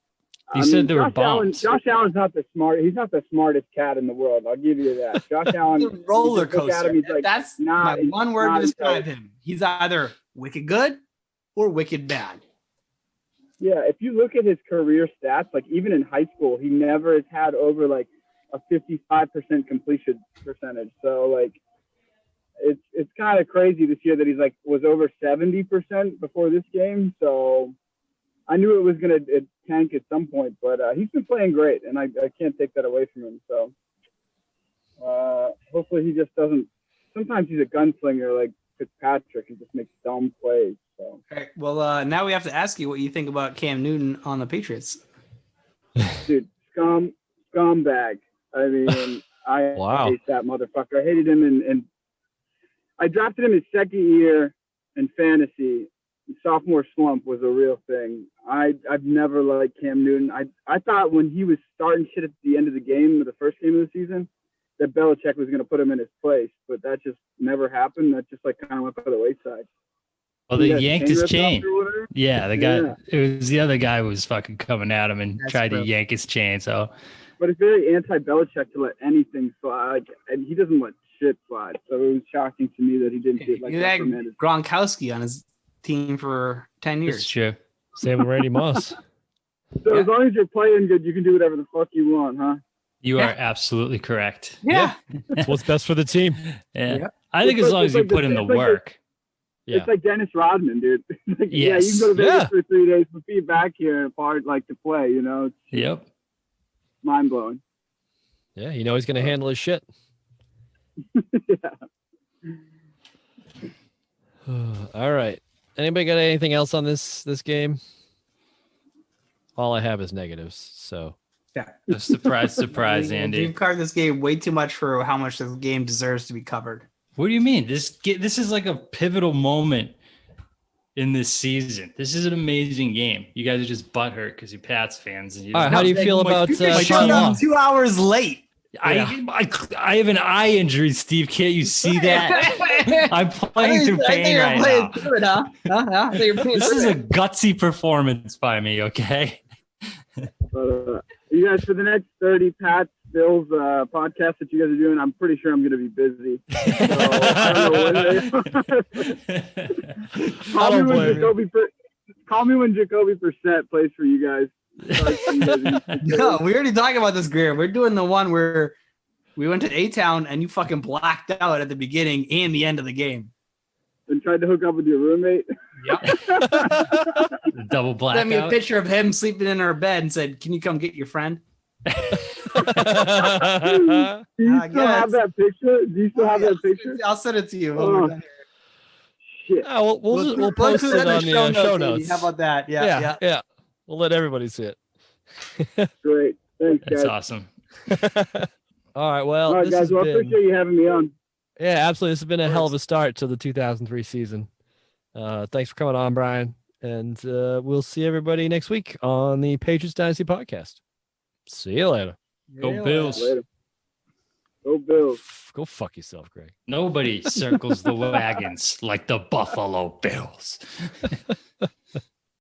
You said there were bombs. Josh Allen's not the smart. He's not the smartest cat in the world. I'll give you that. Josh Allen, roller coaster. Like, that's my one word to describe him. He's either wicked good or wicked bad. Yeah, if you look at his career stats, like even in high school, he never has had over like a 55% completion percentage. So like, it's kind of crazy this year that he's like was over 70% before this game. So I knew it was going to tank at some point, but he's been playing great, and I can't take that away from him. So hopefully he just doesn't. Sometimes he's a gunslinger like Fitzpatrick and just makes dumb plays. So. All right. Well, now we have to ask you what you think about Cam Newton on the Patriots. Dude, scumbag. I mean, I hate that motherfucker. I hated him, and I drafted him his second year in fantasy. Sophomore slump was a real thing. I've never liked Cam Newton. I thought when he was starting shit at the end of the game, the first game of the season, that Belichick was going to put him in his place, but that just never happened. That just like kind of went by the wayside. Well, they yanked his chain. Yeah, the guy. It was the other guy who was fucking coming at him and tried to yank his chain. So, but it's very anti-Belichick to let anything slide, and he doesn't let shit slide. So it was shocking to me that he didn't get like Gronkowski on his team for 10 years. That's true. Same with Randy Moss. So as long as you're playing good, you can do whatever the fuck you want, huh? You are absolutely correct. Yeah. That's what's best for the team. Yeah. I think as long as you put in the work. It's like Dennis Rodman, dude. Like, yeah, you can go to Vegas for 3 days, but be back here apart like to play, you know? Yep. Mind blowing. Yeah, you know he's gonna handle his shit. All right. Anybody got anything else on this game? All I have is negatives. So Yeah. Surprise, Andy. You've covered this game way too much for how much this game deserves to be covered. What do you mean? This is like a pivotal moment in this season. This is an amazing game. You guys are just butthurt because you're Pats fans. And all right, how do you feel about showed up 2 hours late? I have an eye injury, Steve. Can't you see that? I'm playing through pain right now. This is a gutsy performance by me, okay? You guys, for the next 30 Pats Bills podcast that you guys are doing, I'm pretty sure I'm going to be busy. So, I don't know when call me when Jacoby Brissett plays for you guys. No, we already talked about this, Greer. We're doing the one where we went to A-Town and you fucking blacked out at the beginning and the end of the game. And tried to hook up with your roommate. Yep. Double blackout. Sent me a picture of him sleeping in our bed and said, "Can you come get your friend?" Do you still have that picture? I'll send it to you. Oh, shit. We'll post it on the show notes. How about that? Yeah. We'll let everybody see it. Great. Thanks, guys. That's awesome. All right. Well, all right, guys. Well, I appreciate you having me on. Yeah, absolutely. This has been a hell of a start to the 2003 season. Thanks for coming on, Brian. And we'll see everybody next week on the Patriots Dynasty podcast. See you later. Go Bills. Later. Go Bills. Go fuck yourself, Greg. Nobody circles the wagons like the Buffalo Bills.